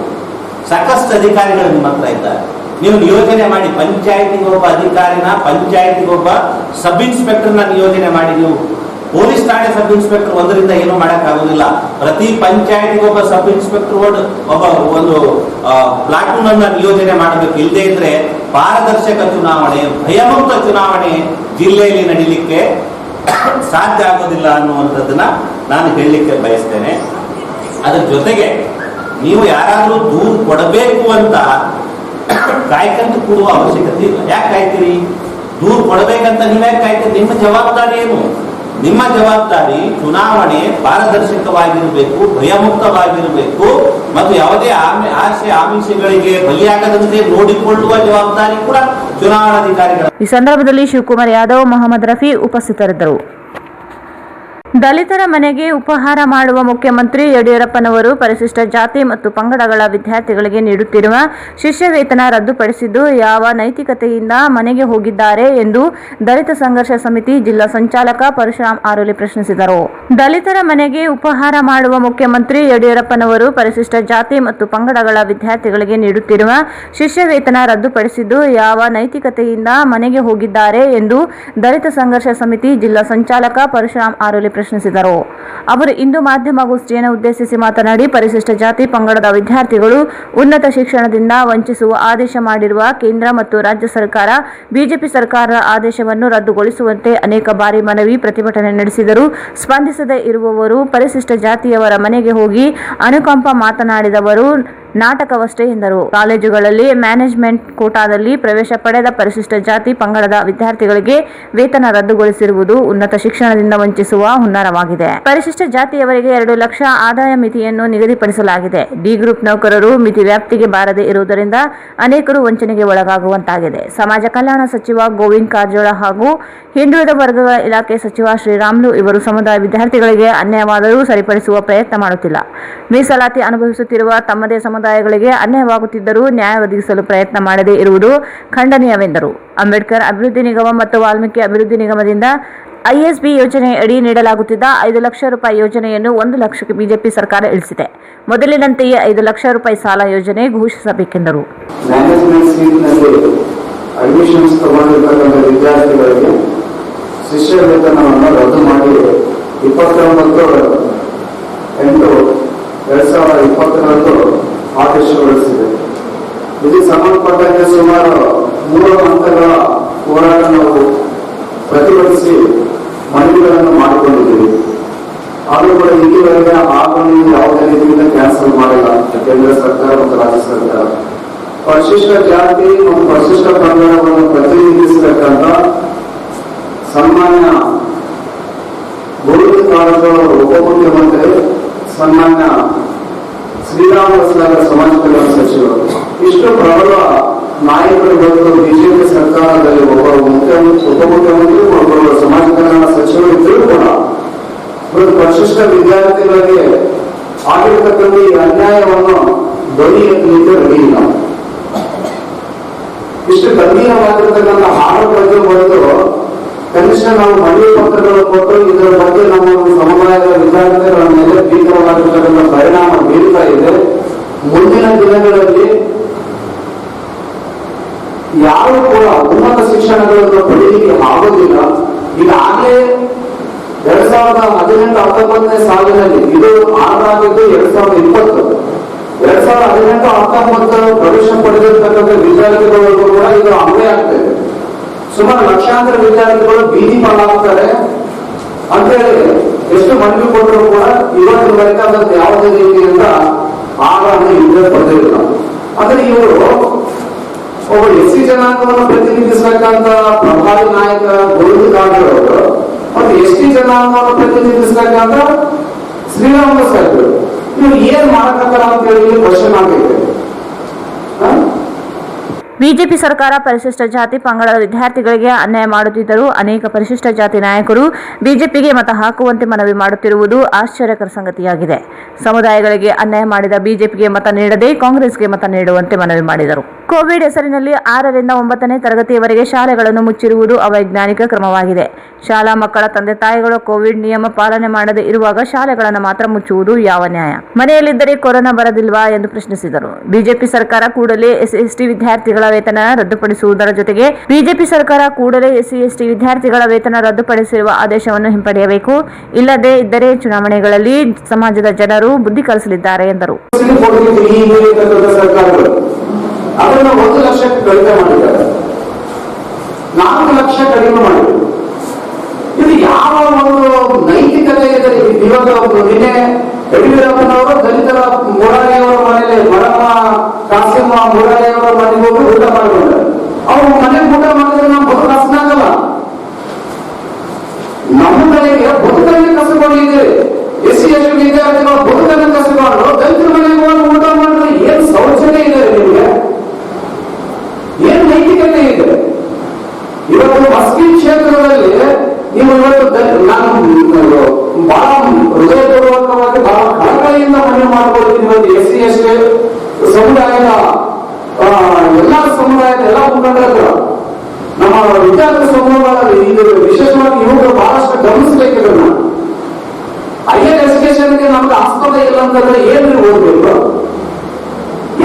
ಸಾಕಷ್ಟು ಅಧಿಕಾರಿಗಳು ನಿಮ್ಮ ಹತ್ರ ಇದ್ದಾರೆ. ನೀವು ನಿಯೋಜನೆ ಮಾಡಿ, ಪಂಚಾಯತಿಗೊಬ್ಬ ಅಧಿಕಾರಿನ, ಪಂಚಾಯತಿಗೊಬ್ಬ ಸಬ್ ಇನ್ಸ್ಪೆಕ್ಟರ್ನ ನಿಯೋಜನೆ ಮಾಡಿ. ನೀವು ಪೊಲೀಸ್ ಠಾಣೆ ಸಬ್ ಇನ್ಸ್ಪೆಕ್ಟರ್ ಒಂದರಿಂದ ಏನೂ ಮಾಡಕ್ ಆಗುದಿಲ್ಲ. ಪ್ರತಿ ಪಂಚಾಯತಿಗೊಬ್ಬ ಸಬ್ ಇನ್ಸ್ಪೆಕ್ಟರ್ ಒಂದು ಪ್ಲಾಟೂನ್ ಅನ್ನ ನಿಯೋಜನೆ ಮಾಡಬೇಕು. ಇಲ್ಲದೆ ಇದ್ರೆ ಪಾರದರ್ಶಕ ಚುನಾವಣೆ, ಭಯಮುಕ್ತ ಚುನಾವಣೆ ಜಿಲ್ಲೆಯಲ್ಲಿ ನಡೀಲಿಕ್ಕೆ ಸಾಧ್ಯ ಆಗೋದಿಲ್ಲ ಅನ್ನುವಂಥದ್ದನ್ನ ನಾನು ಹೇಳಲಿಕ್ಕೆ ಬಯಸ್ತೇನೆ. ಅದ್ರ ಜೊತೆಗೆ ನೀವು ಯಾರಾದ್ರೂ ದೂರು ಕೊಡಬೇಕು ಅಂತ ಕಾಯ್ಕಂತ ಕೂಡುವ ಅವಶ್ಯಕತೆ ಇಲ್ಲ. ಯಾಕೆ ಕಾಯ್ತೀರಿ? ದೂರು ಕೊಡಬೇಕಂತ ನೀವ್ಯಾಕೆ ಕಾಯ್ತೀರಿ? ನಿಮ್ಮ ಜವಾಬ್ದಾರಿ ಏನು? ನಿಮ್ಮ ಜವಾಬ್ದಾರಿ ಚುನಾವಣೆ ಪಾರದರ್ಶಕವಾಗಿರಬೇಕು, ಭಯಮುಕ್ತವಾಗಿರಬೇಕು ಮತ್ತು ಯಾವುದೇ ಆಸೆ ಆಮಿಷಗಳಿಗೆ ಬಲಿಯಾಗದಂತೆ ನೋಡಿಕೊಳ್ಳುವ ಜವಾಬ್ದಾರಿ ಕೂಡ ಚುನಾವಣಾಧಿಕಾರಿಗಳ ಈ ಸಂದರ್ಭದಲ್ಲಿ ಶಿವಕುಮಾರ್ ಯಾದವ್, ಮೊಹಮ್ಮದ್ ರಫಿ ಉಪಸ್ಥಿತರಿದ್ದರು. ದಲಿತರ ಮನೆಗೆ ಉಪಹಾರ ಮಾಡುವ ಮುಖ್ಯಮಂತ್ರಿ ಯಡಿಯೂರಪ್ಪನವರು ಪರಿಶಿಷ್ಟ ಜಾತಿ ಮತ್ತು ಪಂಗಡಗಳ ವಿದ್ಯಾರ್ಥಿಗಳಿಗೆ ನೀಡುತ್ತಿರುವ ಶಿಷ್ಯ ವೇತನ ರದ್ದುಪಡಿಸಿದ್ದು ಯಾವ ನೈತಿಕತೆಯಿಂದ ಮನೆಗೆ ಹೋಗಿದ್ದಾರೆ ಎಂದು ದಲಿತ ಸಂಘರ್ಷ ಸಮಿತಿ ಜಿಲ್ಲಾ ಸಂಚಾಲಕ ಪರಶುರಾಮ್ ಆರೋಲಿ ಪ್ರಶ್ನಿಸಿದರು. ದಲಿತರ ಮನೆಗೆ ಉಪಹಾರ ಮಾಡುವ ಮುಖ್ಯಮಂತ್ರಿ ಯಡಿಯೂರಪ್ಪನವರು ಪರಿಶಿಷ್ಟ ಜಾತಿ ಮತ್ತು ಪಂಗಡಗಳ ವಿದ್ಯಾರ್ಥಿಗಳಿಗೆ ನೀಡುತ್ತಿರುವ ಶಿಷ್ಯ ವೇತನ ರದ್ದುಪಡಿಸಿದ್ದು ಯಾವ ನೈತಿಕತೆಯಿಂದ ಮನೆಗೆ ಹೋಗಿದ್ದಾರೆ ಎಂದು ದಲಿತ ಸಂಘರ್ಷ ಸಮಿತಿ ಜಿಲ್ಲಾ ಸಂಚಾಲಕ ಪರಶುರಾಮ್ ಆರೋಲಿ ಪ್ರಶ್ನಿಸಿದರು. ಅವರು ಇಂದು ಮಾಧ್ಯಮಗೋಷ್ಠಿಯನ್ನು ಉದ್ದೇಶಿಸಿ ಮಾತನಾಡಿ, ಪರಿಶಿಷ್ಟ ಜಾತಿ ಪಂಗಡದ ವಿದ್ಯಾರ್ಥಿಗಳು ಉನ್ನತ ಶಿಕ್ಷಣದಿಂದ ವಂಚಿಸುವ ಆದೇಶ ಮಾಡಿರುವ ಕೇಂದ್ರ ಮತ್ತು ರಾಜ್ಯ ಸರ್ಕಾರ ಬಿಜೆಪಿ ಸರ್ಕಾರದ ಆದೇಶವನ್ನು ರದ್ದುಗೊಳಿಸುವಂತೆ ಅನೇಕ ಬಾರಿ ಮನವಿ ಪ್ರತಿಭಟನೆ ನಡೆಸಿದರೂ ಸ್ಪಂದಿಸದೇ ಇರುವವರು ಪರಿಶಿಷ್ಟ ಜಾತಿಯವರ ಮನೆಗೆ ಹೋಗಿ ಅನುಕಂಪ ಮಾತನಾಡಿದವರು ನಾಟಕವಷ್ಟೇ ಎಂದರು. ಕಾಲೇಜುಗಳಲ್ಲಿ ಮ್ಯಾನೇಜ್ಮೆಂಟ್ ಕೋಟಾದಲ್ಲಿ ಪ್ರವೇಶ ಪಡೆದ ಪರಿಶಿಷ್ಟ ಜಾತಿ ಪಂಗಡದ ವಿದ್ಯಾರ್ಥಿಗಳಿಗೆ ವೇತನ ರದ್ದುಗೊಳಿಸಿರುವುದು ಉನ್ನತ ಶಿಕ್ಷಣದಿಂದ ವಂಚಿಸುವ ಹುನ್ನಾರವಾಗಿದೆ. ಪರಿಶಿಷ್ಟ ಜಾತಿಯವರಿಗೆ 2 ಲಕ್ಷ ಆದಾಯ ಮಿತಿಯನ್ನು ನಿಗದಿಪಡಿಸಲಾಗಿದೆ. ಡಿ ಗ್ರೂಪ್ ನೌಕರರು ಮಿತಿ ವ್ಯಾಪ್ತಿಗೆ ಬಾರದೆ ಇರುವುದರಿಂದ ಅನೇಕರು ವಂಚನೆಗೆ ಒಳಗಾಗುವಂತಾಗಿದೆ. ಸಮಾಜ ಕಲ್ಯಾಣ ಸಚಿವ ಗೋವಿಂದ ಕಾರಜೋಳ ಹಾಗೂ ಹಿಂದುಳಿದ ವರ್ಗಗಳ ಇಲಾಖೆ ಸಚಿವ ಶ್ರೀರಾಮುಲು ಇವರು ಸಮುದಾಯ ವಿದ್ಯಾರ್ಥಿಗಳಿಗೆ ಅನ್ಯಾಯವಾದರೂ ಸರಿಪಡಿಸುವ ಪ್ರಯತ್ನ ಮಾಡುತ್ತಿಲ್ಲ. ಮೀಸಲಾತಿ ಅನುಭವಿಸುತ್ತಿರುವ ತಮ್ಮದೇ ಸಮುದಾಯಗಳಿಗೆ ಅನ್ಯಾಯವಾಗುತ್ತಿದ್ದರೂ ನ್ಯಾಯ ಒದಗಿಸಲು ಪ್ರಯತ್ನ ಮಾಡದೇ ಇರುವುದು ಖಂಡನೀಯವೆಂದರು. ಅಂಬೇಡ್ಕರ್ ಅಭಿವೃದ್ಧಿ ನಿಗಮ ಮತ್ತು ವಾಲ್ಮೀಕಿ ಅಭಿವೃದ್ಧಿ ನಿಗಮದಿಂದ ಐಎಸ್ಬಿ ಯೋಜನೆಯಡಿ ನೀಡಲಾಗುತ್ತಿದ್ದ 5 ಲಕ್ಷ ರೂಪಾಯಿ ಯೋಜನೆಯನ್ನು 1 ಲಕ್ಷಕ್ಕೆ ಬಿಜೆಪಿ ಸರ್ಕಾರ ಇಳಿಸಿದೆ. ಮೊದಲಿನಂತೆಯೇ 5 ಲಕ್ಷ ರೂಪಾಯಿ ಸಾಲ ಯೋಜನೆ ಘೋಷಿಸಬೇಕೆಂದರು. ಮ್ಯಾನೇಜ್ಮೆಂಟ್ ಸೀಟ್ನಲ್ಲಿ ಅಡ್ಮಿಷನ್ಸ್ ತಗೊಂಡಿರ್ತಕ್ಕಂಥ ವಿದ್ಯಾರ್ಥಿಗಳಿಗೆ ಶಿಷ್ಯ ವೇತನವನ್ನು ರದ್ದು ಮಾಡಿ 29/8/2020 ಆದೇಶಗೊಳಿಸಿದೆ. ಇದಕ್ಕೆ ಸಂಬಂಧಪಟ್ಟಂತೆ ಸುಮಾರು 3 ಹಂತಗಳ ಹೋರಾಟ ನಾವು ಪ್ರತಿಭಟಿಸಿ ಮನವಿಗಳನ್ನು ಮಾಡಿಕೊಂಡಿದ್ದೀವಿ. ಆದರೂ ಕೂಡ ಇಲ್ಲಿವರೆಗೆ ಆಗಲೂ ಯಾವುದೇ ರೀತಿಯಿಂದ ಕ್ಯಾನ್ಸಲ್ ಮಾಡಿಲ್ಲ ಕೇಂದ್ರ ಸರ್ಕಾರ ಮತ್ತು ರಾಜ್ಯ ಸರ್ಕಾರ. ಪರಿಶಿಷ್ಟ ಜಾತಿ ಮತ್ತು ಪರಿಶಿಷ್ಟ ಪಂಗಡವನ್ನು ಪ್ರತಿನಿಧಿಸತಕ್ಕಂಥ ಸನ್ಮಾನ್ಯ ಗೋವಿಂದ ಕಾರಜೋಳ ಉಪಮುಖ್ಯಮಂತ್ರಿ, ಸನ್ಮಾನ್ಯ ಶ್ರೀರಾಮುಲು ಸಮಾಜ ಕಲ್ಯಾಣ ಸಚಿವರು, ಇಷ್ಟು ಪ್ರಬಲ ನಾಯಕರು ಬಂದು ಬಿಜೆಪಿ ಸರ್ಕಾರದಲ್ಲಿ ಒಬ್ಬ ಉಪಮುಖ್ಯಮಂತ್ರಿ, ಒಬ್ಬರು ಸಮಾಜ ಕಲ್ಯಾಣ ಸಚಿವರು ಇದ್ದರೂ ಕೂಡ ಪರಿಶಿಷ್ಟ ವಿದ್ಯಾರ್ಥಿಗಳಿಗೆ ಆಗಿರತಕ್ಕಂಥ ಈ ಅನ್ಯಾಯವನ್ನು ಧ್ವನಿ ಎತ್ತಲಿಕ್ಕೆ ರೆಡಿ ಇಲ್ಲ. ಇಷ್ಟು ಗಂಭೀರವಾಗಿರ್ತಕ್ಕಂಥ ಆರೋಪಗಳು ಬಂದು ಕನಿಷ್ಠ ನಾವು ಮನವಿ ಪತ್ರಗಳು ಕೊಟ್ಟು ಇದರ ಬಗ್ಗೆ ನಮ್ಮ ಸಮುದಾಯದ ವಿದ್ಯಾರ್ಥಿಗಳ ಮೇಲೆ ಭೀಕರವಾಗಿರ್ತಕ್ಕಂಥ ಪರಿಣಾಮ ಬೀಳ್ತಾ ಇದೆ. ಮುಂದಿನ ದಿನಗಳಲ್ಲಿ ಯಾರು ಕೂಡ ಉನ್ನತ ಶಿಕ್ಷಣಗಳನ್ನು ಪಡೆಯಲಿಕ್ಕೆ ಆಗೋದಿಲ್ಲ. ಈಗಾಗಲೇ 2018-19 ಸಾಲಿನಲ್ಲಿ ಇದು ಆರಂಭವಾಗಿದ್ದು 2020, 2018-19 ಪ್ರವೇಶ ಪಡೆದಿರ್ತಕ್ಕಂಥ ವಿದ್ಯಾರ್ಥಿಗಳಿಗೂ ಕೂಡ ಇದು ಅನ್ವಯ ಆಗ್ತದೆ. ಸುಮಾರು ಲಕ್ಷಾಂತರ ವಿದ್ಯಾರ್ಥಿಗಳು ಬೀದಿ ಪಾಲಾಗ್ತಾರೆ ಅಂತೇಳಿ ಎಷ್ಟು ಮನವಿ ಕೊಟ್ಟರು ಕೂಡ ಇವತ್ತಿನವರೆಗೆ ಅದಕ್ಕೆ ಯಾವುದೇ ರೀತಿಯಿಂದ ಆಗಾಗ ಇಲ್ಲೇ ಪಡೆದಿಲ್ಲ. ಅಂದ್ರೆ ಇವರು ಒಬ್ಬ ಎಸ್ಸಿ ಜನಾಂಗವನ್ನು ಪ್ರತಿನಿಧಿಸತಕ್ಕಂಥ ಪ್ರಭಾವಿ ನಾಯಕ ಗೋವಿಂದ ಕಾರಜೋಳ ಅವರು ಮತ್ತು ಎಸ್ಟಿ ಜನಾಂಗವನ್ನು ಪ್ರತಿನಿಧಿಸತಕ್ಕಂಥ ಶ್ರೀರಾಮುಲು ಸಾಹೇಬರು ಇವರು ಏನ್ ಮಾಡಕತ್ತಾರ ಅಂತ ಹೇಳಿ ಕ್ವಶನ್ ಆಗೈತೆ. ಬಿಜೆಪಿ ಸರ್ಕಾರ ಪರಿಶಿಷ್ಟ ಜಾತಿ ಪಂಗಡದ ವಿದ್ಯಾರ್ಥಿಗಳಿಗೆ ಅನ್ಯಾಯ ಮಾಡುತ್ತಿದ್ದರೂ ಅನೇಕ ಪರಿಶಿಷ್ಟ ಜಾತಿ ನಾಯಕರು ಬಿಜೆಪಿಗೆ ಮತ ಹಾಕುವಂತೆ ಮನವಿ ಮಾಡುತ್ತಿರುವುದು ಆಶ್ಚರ್ಯಕರ ಸಂಗತಿಯಾಗಿದೆ. ಸಮುದಾಯಗಳಿಗೆ ಅನ್ಯಾಯ ಮಾಡಿದ ಬಿಜೆಪಿಗೆ ಮತ ನೀಡದೆ ಕಾಂಗ್ರೆಸ್ಗೆ ಮತ ನೀಡುವಂತೆ ಮನವಿ ಮಾಡಿದರು. ಕೋವಿಡ್ ಹೆಸರಿನಲ್ಲಿ 6ರಿಂದ 9ನೇ ತರಗತಿಯವರೆಗೆ ಶಾಲೆಗಳನ್ನು ಮುಚ್ಚಿರುವುದು ಅವೈಜ್ಞಾನಿಕ ಕ್ರಮವಾಗಿದೆ. ಶಾಲಾ ಮಕ್ಕಳ ತಂದೆ ತಾಯಿಗಳು ಕೋವಿಡ್ ನಿಯಮ ಪಾಲನೆ ಮಾಡದೆ ಇರುವಾಗ ಶಾಲೆಗಳನ್ನು ಮಾತ್ರ ಮುಚ್ಚುವುದು ಯಾವ ನ್ಯಾಯ? ಮನೆಯಲ್ಲಿದ್ದರೆ ಕೊರೋನಾ ಬರದಿಲ್ವಾ ಎಂದು ಪ್ರಶ್ನಿಸಿದರು. ಬಿಜೆಪಿ ಸರ್ಕಾರ ಕೂಡಲೇ ಎಸ್ಸಿ ವಿದ್ಯಾರ್ಥಿಗಳ ವೇತನ ರದ್ದುಪಡಿಸುವುದರ ಜೊತೆಗೆ ಬಿಜೆಪಿ ಸರ್ಕಾರ ಕೂಡಲೇ ಎಸ್ಸಿ ವಿದ್ಯಾರ್ಥಿಗಳ ವೇತನ ರದ್ದುಪಡಿಸಿರುವ ಆದೇಶವನ್ನು ಹಿಂಪಡೆಯಬೇಕು. ಇಲ್ಲದೇ ಇದ್ದರೆ ಚುನಾವಣೆಗಳಲ್ಲಿ ಸಮಾಜದ ಜನರು ಬುದ್ಧಿ ಕಲಿಸಲಿದ್ದಾರೆ ಎಂದರು. ಅದನ್ನು 1 ಲಕ್ಷಕ್ಕೆ ಕಡಿಮೆ ಮಾಡಿದ್ದಾರೆ, 4 ಲಕ್ಷ ಕಡಿಮೆ ಮಾಡಿದ್ರು. ಇದು ಯಾವ ಒಂದು ನೈತಿಕತೆ ಇದೆ? ಇವಾಗ ನಿನ್ನೆ ಯಡಿಯೂರಪ್ಪನವರು ದಲಿತರ ಮುರಾರಿಯವರ ಮನೆಯಲ್ಲಿ ಬಡಮ್ಮ ಕಾಸಿಮ ಮುರಾರಿಯವರ ಮನೆಗೆ ಹೋಗಿ ಊಟ ಮಾಡಿಕೊಂಡ್ರೆ ಅವ್ರು ಮನೆಗೆ ಊಟ ಮಾಡಿದ್ರೆ ನಾವು ಬದುಕು ಹಸನಾಗಲ್ಲ. ನಮ್ಮ ಮನೆಗೆ ಬದುಕಲ್ಲಿ ಕಸಕೊಂಡಿದ್ದೇವೆ. ಎಸ್ಸಿ ಎಸ್ಟಿ ವಿದ್ಯಾರ್ಥಿಗಳು ಬದುಕನ್ನು ಕಸಕೊಂಡು ದಲಿತರ ಮನೆಗೆ ಹೋಗಿ ಊಟ ಮಾಡಿದ್ರೆ ಏನ್ ಸೌಜನ್ಯ ಇದೆ ನಿಮಗೆ? ಏನ್ ನೈತಿಕತೆ ಇದೆ? ಕ್ಷೇತ್ರದಲ್ಲಿ ನೀವು ಇವತ್ತು ನಾನು ಬಹಳ ಹೃದಯಪೂರ್ವಕವಾಗಿ ಬಹಳ ಕಳಕಳಿಯಿಂದ ಮನವಿ ಮಾಡಿಕೊಳ್ತೀನಿ. ಇವತ್ತು SC ST ಸಮುದಾಯದ ಎಲ್ಲಾ ಸಮುದಾಯದ ಎಲ್ಲ ಮುಖಂಡರು, ನಮ್ಮ ವಿದ್ಯಾರ್ಥಿ ಸಮೂಹಗಳ ಇದು ವಿಶೇಷವಾಗಿ ಯುವಕರು ಬಹಳಷ್ಟು ಗಮನಿಸಬೇಕಿದೆ. ಹೈಯರ್ ಎಜುಕೇಶನ್ಗೆ ನಮ್ಗೆ ಆಸ್ಪದ ಇಲ್ಲ ಅಂತಂದ್ರೆ ಏನ್ ಓದ್ಬೇಕು,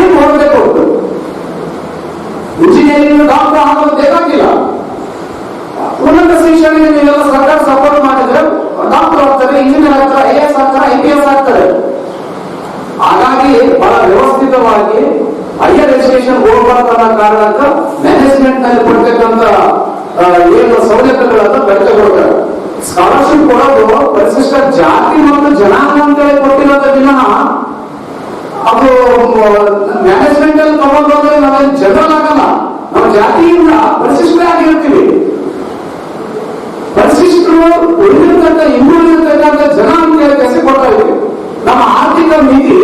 ಏನ್ ಓದ್ಬೇಕು? ಇಂಜಿನಿಯರಿಂಗ್ ಡಾಕ್ಟರ್ ಆಗೋದು ಬೇಕಾಗಿಲ್ಲ. ಉನ್ನತ ಶಿಕ್ಷಣಕ್ಕೆ ನೀವೆಲ್ಲ ಸರ್ಕಾರ ಸಪೋರ್ಟ್ ಮಾಡಿದ್ರೆ ಡಾಕ್ಟರ್ ಆಗ್ತಾರೆ, ಇಂಜಿನಿಯರ್ ಆಗ್ತಾರೆ, IAS ಆಗ್ತಾರೆ, IPS ಆಗ್ತಾರೆ. ಹಾಗಾಗಿ ಬಹಳ ವ್ಯವಸ್ಥಿತವಾಗಿ ಹೈಯರ್ ಎಜುಕೇಶನ್ ಹೋಗ್ಬಾರ್ದು ಅನ್ನೋ ಕಾರಣಕ್ಕ ಮ್ಯಾನೇಜ್ಮೆಂಟ್ ನಲ್ಲಿ ಕೊಡ್ತಕ್ಕಂತ ಏನು ಸೌಲಭ್ಯಗಳನ್ನು ಬೆಳೆದುಕೊಳ್ತಾರೆ. ಸ್ಕಾಲರ್ಶಿಪ್ ಕೊಡೋದು ಪರಿಶಿಷ್ಟ ಜಾತಿ ಮತ್ತು ಜನಾಂಗ ಅಂತೇಳಿ ಕೊಟ್ಟಿರೋದ್ರ ವಿನಃ ಅದು ಮ್ಯಾನೇಜ್ಮೆಂಟ್ ಅಲ್ಲಿ ತಗೊಂಡು ಹೋದ್ರೆ ನಾವೇನು ಜನರಲ್ ಆಗಲ್ಲ. ನಮ್ಮ ಜಾತಿಯಿಂದ ಪರಿಶಿಷ್ಟ ಆಗಿರ್ತೀವಿ. ಪರಿಶಿಷ್ಟರು ಉಳಿದಿರ್ತಕ್ಕ ಹಿಂದುಳಿದಿರ್ತಕ್ಕಂಥ ಜನ ಅಂತ ಹೇಳಿ ಕೆಲಸ ಕೊಡ್ತಾ ಇದ್ದೀವಿ. ನಮ್ಮ ಆರ್ಥಿಕ ಮಿತಿ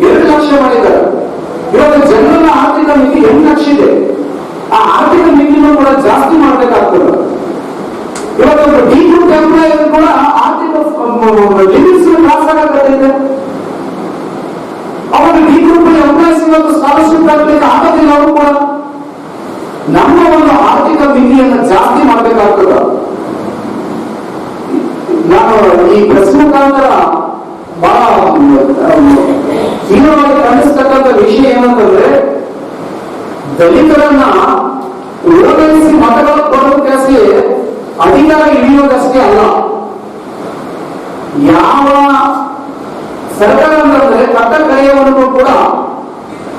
2 ಲಕ್ಷ ಮಾಡಿದ್ದಾರೆ. ಇವಾಗ ಜನರಲ್ ಆರ್ಥಿಕ ಮಿತಿ 8 ಲಕ್ಷ ಇದೆ. ಆ ಆರ್ಥಿಕ ಮಿತಿನೂ ಕೂಡ ಜಾಸ್ತಿ ಮಾಡಬೇಕಾಗ್ತದೆ. ಇವತ್ತು ಡಿ ಗ್ರೂಪ್ ಎಂಪ್ಲಾಯ್ ಕೂಡ ಆರ್ಥಿಕ ಲಿಮಿಟ್ಸ್ ಕ್ರಾಸ್ ಆಗತ್ತೆ. ಅವರು ಡಿ ಗ್ರೂಪ್ ಎಂಪ್ಲಾಯ್ಸ್ ಇವತ್ತು ಸ್ಕಾಲರ್ಶಿಪ್ ತಗೊಳ್ಳಿಕ್ಕೆ ಆಗೋದಿಲ್ಲ. ಅವರು ಕೂಡ ನಮ್ಮ ಒಂದು ಆರ್ಥಿಕ ಮಿತಿಯನ್ನು ಜಾಸ್ತಿ ಮಾಡಬೇಕಾಗ್ತದೆ. ನಾನು ಈ ಪ್ರೆಸ್ ಮುಖಾಂತರ ಬಹಳ ತೀವ್ರವಾಗಿ ಖಂಡಿಸ್ತಕ್ಕಂಥ ವಿಷಯ ಏನಂತಂದ್ರೆ, ದಲಿತರನ್ನ ಓಲೈಸಿ ಮತಗಳು ಕೊಡೋದಕ್ಕೆ ಅಧಿಕಾರ ಹಿಡಿಯೋದಷ್ಟೇ ಅಲ್ಲ, ಯಾವ ಸರ್ಕಾರ ಅಂತಂದ್ರೆ ಕಟ್ಟ ಕರೆಯವರೆಗೂ ಕೂಡ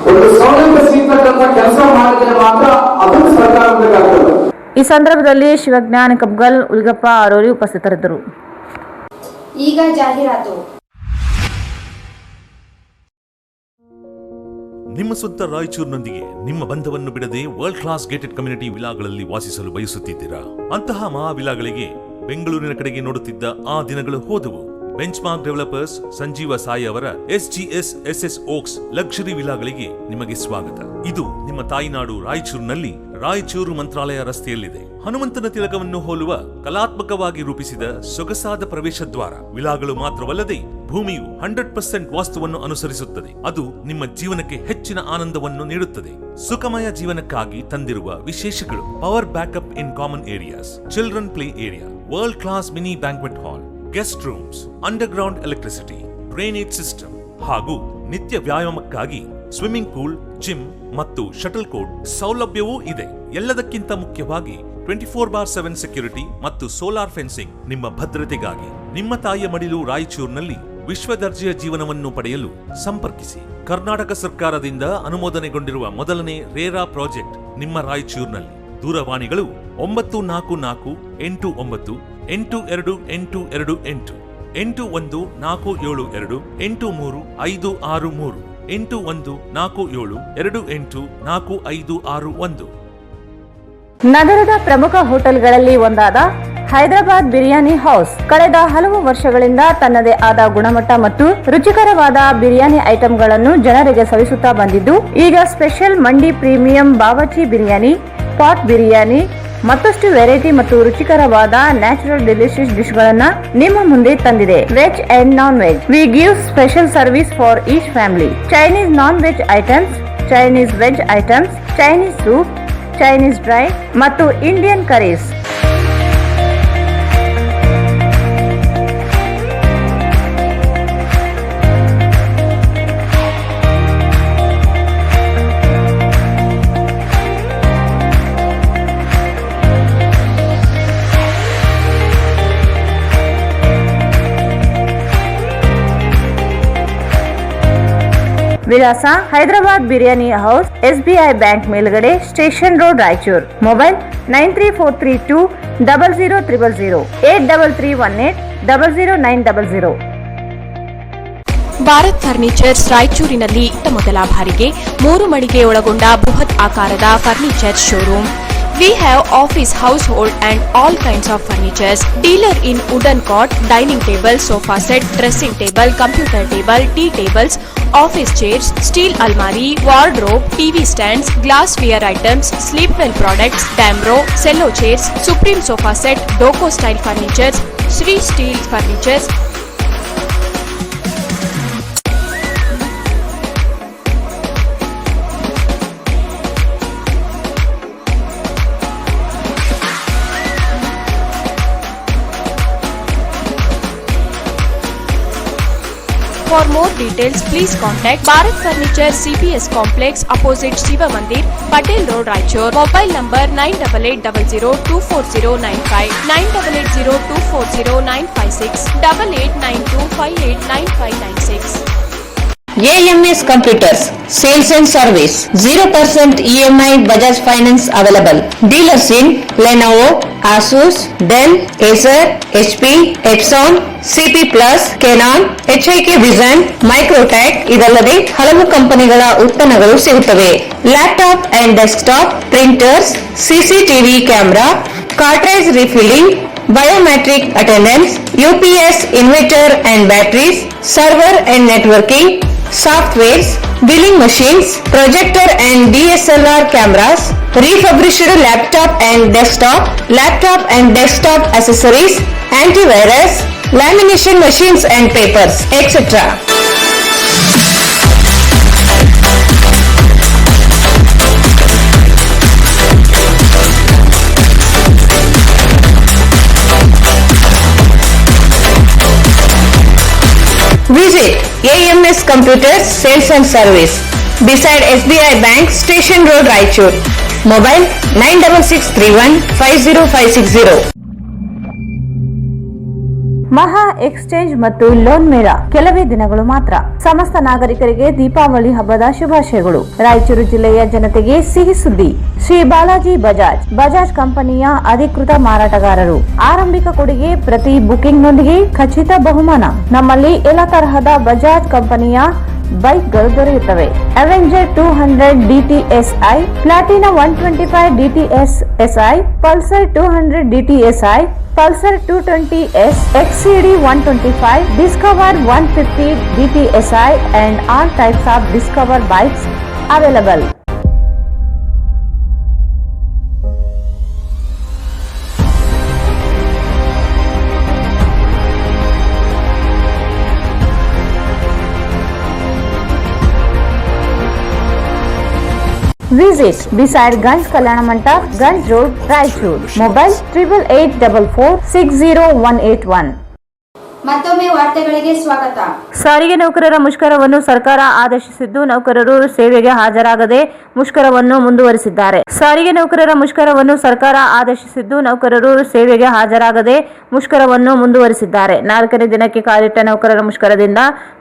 ಒಂದು ಸೌಲಭ್ಯ ಸಿಗ್ತಕ್ಕಂಥ ಕೆಲಸ ಮಾಡಿದ್ರೆ ಮಾತ್ರ ಅದನ್ನು ಸರ್ಕಾರ ಬೇಕಾಗ್ತದೆ. ಈ ಸಂದರ್ಭದಲ್ಲಿ ಶಿವಜ್ಞಾನ ಕಬ್ಗಲ್, ಉಲ್ಗಪ್ಪ ಆರೋರಿ ಉಪಸ್ಥಿತರಿದ್ದರು. ಈಗ ಜಾಹೀರಾತು. ನಿಮ್ಮ ಸ್ವಂತ ರಾಯಚೂರಿನೊಂದಿಗೆ ನಿಮ್ಮ ಬಂಧವನ್ನು ಬಿಡದೆ ವರ್ಲ್ಡ್ ಕ್ಲಾಸ್ ಗೇಟೆಡ್ ಕಮ್ಯುನಿಟಿ ವಿಲಾಗಳಲ್ಲಿ ವಾಸಿಸಲು ಬಯಸುತ್ತಿದ್ದೀರಾ? ಅಂತಹ ಮಹಾ ವಿಲಾಗಳಿಗೆ ಬೆಂಗಳೂರಿನ ಕಡೆಗೆ ನೋಡುತ್ತಿದ್ದ ಆ ದಿನಗಳು ಹೋದವು. Bench mark developers Sanjeeva Sai ಅವರ SGS SS Oaks ಲಕ್ಸುರಿ ವಿಲಾಗಳಿಗೆ ನಿಮಗೆ ಸ್ವಾಗತ. ಇದು ನಿಮ್ಮ ತಾಯಿನಾಡು ರಾಯಚೂರಿನಲ್ಲಿ ರಾಯಚೂರು ಮಂತ್ರಾಲಯ ರಸ್ತೆಯಲ್ಲಿದೆ. ಹನುಮಂತನ ತಿಲಕವನ್ನು ಹೋಲುವ ಕಲಾತ್ಮಕವಾಗಿ ರೂಪಿಸಿದ ಸೊಗಸಾದ ಪ್ರವೇಶ ದ್ವಾರ. ವಿಲಾಗಳು ಮಾತ್ರವಲ್ಲದೆ ಭೂಮಿಯು 100% ವಾಸ್ತುವನ್ನು ಅನುಸರಿಸುತ್ತದೆ. ಅದು ನಿಮ್ಮ ಜೀವನಕ್ಕೆ ಹೆಚ್ಚಿನ ಆನಂದವನ್ನು ನೀಡುತ್ತದೆ. ಸುಖಮಯ ಜೀವನಕ್ಕಾಗಿ ತಂದಿರುವ ವಿಶೇಷಗಳು: power backup in common areas, children play area, world class mini banquet hall, guest rooms, underground electricity, drainage system ಹಾಗೂ ನಿತ್ಯ ವ್ಯಾಯಾಮಕ್ಕಾಗಿ ಸ್ವಿಮ್ಮಿಂಗ್ ಪೂಲ್, ಜಿಮ್ ಮತ್ತು ಶಟಲ್ ಕೋರ್ಟ್ ಸೌಲಭ್ಯವೂ ಇದೆ. ಎಲ್ಲದಕ್ಕಿಂತ ಮುಖ್ಯವಾಗಿ 24/7 ಸೆಕ್ಯೂರಿಟಿ ಮತ್ತು ಸೋಲಾರ್ ಫೆನ್ಸಿಂಗ್ ನಿಮ್ಮ ಭದ್ರತೆಗಾಗಿ. ನಿಮ್ಮ ತಾಯಿಯ ಮಡಿಲು ರಾಯಚೂರಿನಲ್ಲಿ ವಿಶ್ವ ದರ್ಜೆಯ ಜೀವನವನ್ನು ಪಡೆಯಲು ಸಂಪರ್ಕಿಸಿ. ಕರ್ನಾಟಕ ಸರ್ಕಾರದಿಂದ ಅನುಮೋದನೆಗೊಂಡಿರುವ ಮೊದಲನೇ ರೇರಾ ಪ್ರಾಜೆಕ್ಟ್ ನಿಮ್ಮ ರಾಯಚೂರಿನಲ್ಲಿ. ದೂರವಾಣಿಗಳು 944 89 8228 81 472 83 563 81 472 4561. ನಗರದ ಪ್ರಮುಖ ಹೋಟೆಲ್ಗಳಲ್ಲಿ ಒಂದಾದ ಹೈದರಾಬಾದ್ ಬಿರಿಯಾನಿ ಹೌಸ್ ಕಳೆದ ಹಲವು ವರ್ಷಗಳಿಂದ ತನ್ನದೇ ಆದ ಗುಣಮಟ್ಟ ಮತ್ತು ರುಚಿಕರವಾದ ಬಿರಿಯಾನಿ ಐಟಂಗಳನ್ನು ಜನರಿಗೆ ಸವಿಸುತ್ತಾ ಬಂದಿದ್ದು, ಈಗ ಸ್ಪೆಷಲ್ ಮಂಡಿ ಪ್ರೀಮಿಯಂ ಬಾವಚಿ ಬಿರಿಯಾನಿ, ಪಾಟ್ ಬಿರಿಯಾನಿ, ಮತ್ತಷ್ಟು ವೆರೈಟಿ ಮತ್ತು ರುಚಿಕರವಾದ ನ್ಯಾಚುರಲ್ ಡೆಲಿಷಿಯಸ್ ಡಿಶ್ ಗಳನ್ನ ನಿಮ್ಮ ಮುಂದೆ ತಂದಿದೆ. Veg and non veg. We give special service for each family. Chinese non veg items, Chinese veg items, Chinese soup, Chinese dry ಮತ್ತು ಇಂಡಿಯನ್ ಕರೀಸ್. ವಿಳಾಸ: Hyderabad biryani house, SBI bank ಮೇಲ್ಗಡೆ, station road, Raichur. Mobile 9343200000, 8331800900. Bharat furnitures ರಾಯಚೂರಿನಲ್ಲಿ ಮೊದಲ ಬಾರಿಗೆ 3 ಮಳಿಗೆ ಒಳಗೊಂಡ ಬೃಹತ್ ಆಕಾರದ furniture showroom. We have office, household and all kinds of furnitures. Dealer in wooden cot, dining table, sofa set, dressing table, computer table, tea tables, office chairs, steel almari, wardrobe, TV stands, glassware items, sleepwell products, Damro, cello chairs, Supreme sofa set, Doco style furnitures, Sri steel furnitures. For more details, please contact Bharat Furniture CPS Complex opposite Shiva Mandir, Patel Road, Raichur. Mobile number 9880240959, 9880240956, 8892589596. AMS Computers, Sales and Service, 0% EMI Bajaj Finance available. Dealers in Lenovo, Asus, Dell, Acer, HP, Epson, CP Plus, Canon, HIK Vision, Microtech ಇದಲ್ಲದೆ ಹಲವು ಕಂಪನಿಗಳ ಉತ್ಪನ್ನಗಳು ಸಿಗುತ್ತವೆ. Laptop and desktop, printers, CCTV camera, cartridge refilling, biometric attendance, UPS inverter and batteries, server and networking, softwares, billing machines, projector and DSLR cameras, refurbished laptop and desktop accessories, antivirus, lamination machines and papers, etc. Visit AMS Computers Sales and Service beside SBI Bank, Station Road, Raichur. Mobile 9663150560. ಮಹಾ ಎಕ್ಸ್ಚೇಂಜ್ ಮತ್ತು ಲೋನ್ ಮೇಳ ಕೆಲವೇ ದಿನಗಳು ಮಾತ್ರ. ಸಮಸ್ತ ನಾಗರಿಕರಿಗೆ ದೀಪಾವಳಿ ಹಬ್ಬದ ಶುಭಾಶಯಗಳು. ರಾಯಚೂರು ಜಿಲ್ಲೆಯ ಜನತೆಗೆ ಸಿಹಿ ಸುದ್ದಿ. ಶ್ರೀ ಬಾಲಾಜಿ ಬಜಾಜ್ ಕಂಪನಿಯ ಅಧಿಕೃತ ಮಾರಾಟಗಾರರು. ಆರಂಭಿಕ ಕೊಡುಗೆ ಪ್ರತಿ ಬುಕಿಂಗ್ನೊಂದಿಗೆ ಖಚಿತ ಬಹುಮಾನ. ನಮ್ಮಲ್ಲಿ ಎಲ್ಲ ತರಹದ ಬಜಾಜ್ ಕಂಪನಿಯ ಬೈಕ್ಗಳು ದೊರೆಯುತ್ತವೆ. Avenger 200 DTSI, Platina 125 DTSI, Pulsar 200 DTSI, Pulsar 220S, XCD 125, Discover 150 DTSI and all types of Discover bikes available. Visit beside Ganj Kalyana Mandap, Ganj Road, Raichur. Mobile 8844608181. ಮತ್ತೊಮ್ಮೆ ವಾರ್ತೆಗಳಿಗೆ ಸ್ವಾಗತ. ಸಾರಿಗೆ ನೌಕರರ ಮುಷ್ಕರವನ್ನು ಸರ್ಕಾರ ಆದೇಶಿಸಿದ್ದು, ನೌಕರರು ಸೇವೆಗೆ ಹಾಜರಾಗದೆ ಮುಷ್ಕರವನ್ನು ಮುಂದುವರಿಸಿದ್ದಾರೆ. ಸಾರಿಗೆ ನೌಕರರ ಮುಷ್ಕರವನ್ನು ಸರ್ಕಾರ ಆದೇಶಿಸಿದ್ದು, ನೌಕರರು ಸೇವೆಗೆ ಹಾಜರಾಗದೆ ಮುಷ್ಕರವನ್ನು ಮುಂದುವರಿಸಿದ್ದಾರೆ. 4ನೇ ದಿನಕ್ಕೆ ಕಾಲಿಟ್ಟ ನೌಕರರ ಮುಷ್ಕರದಿಂದ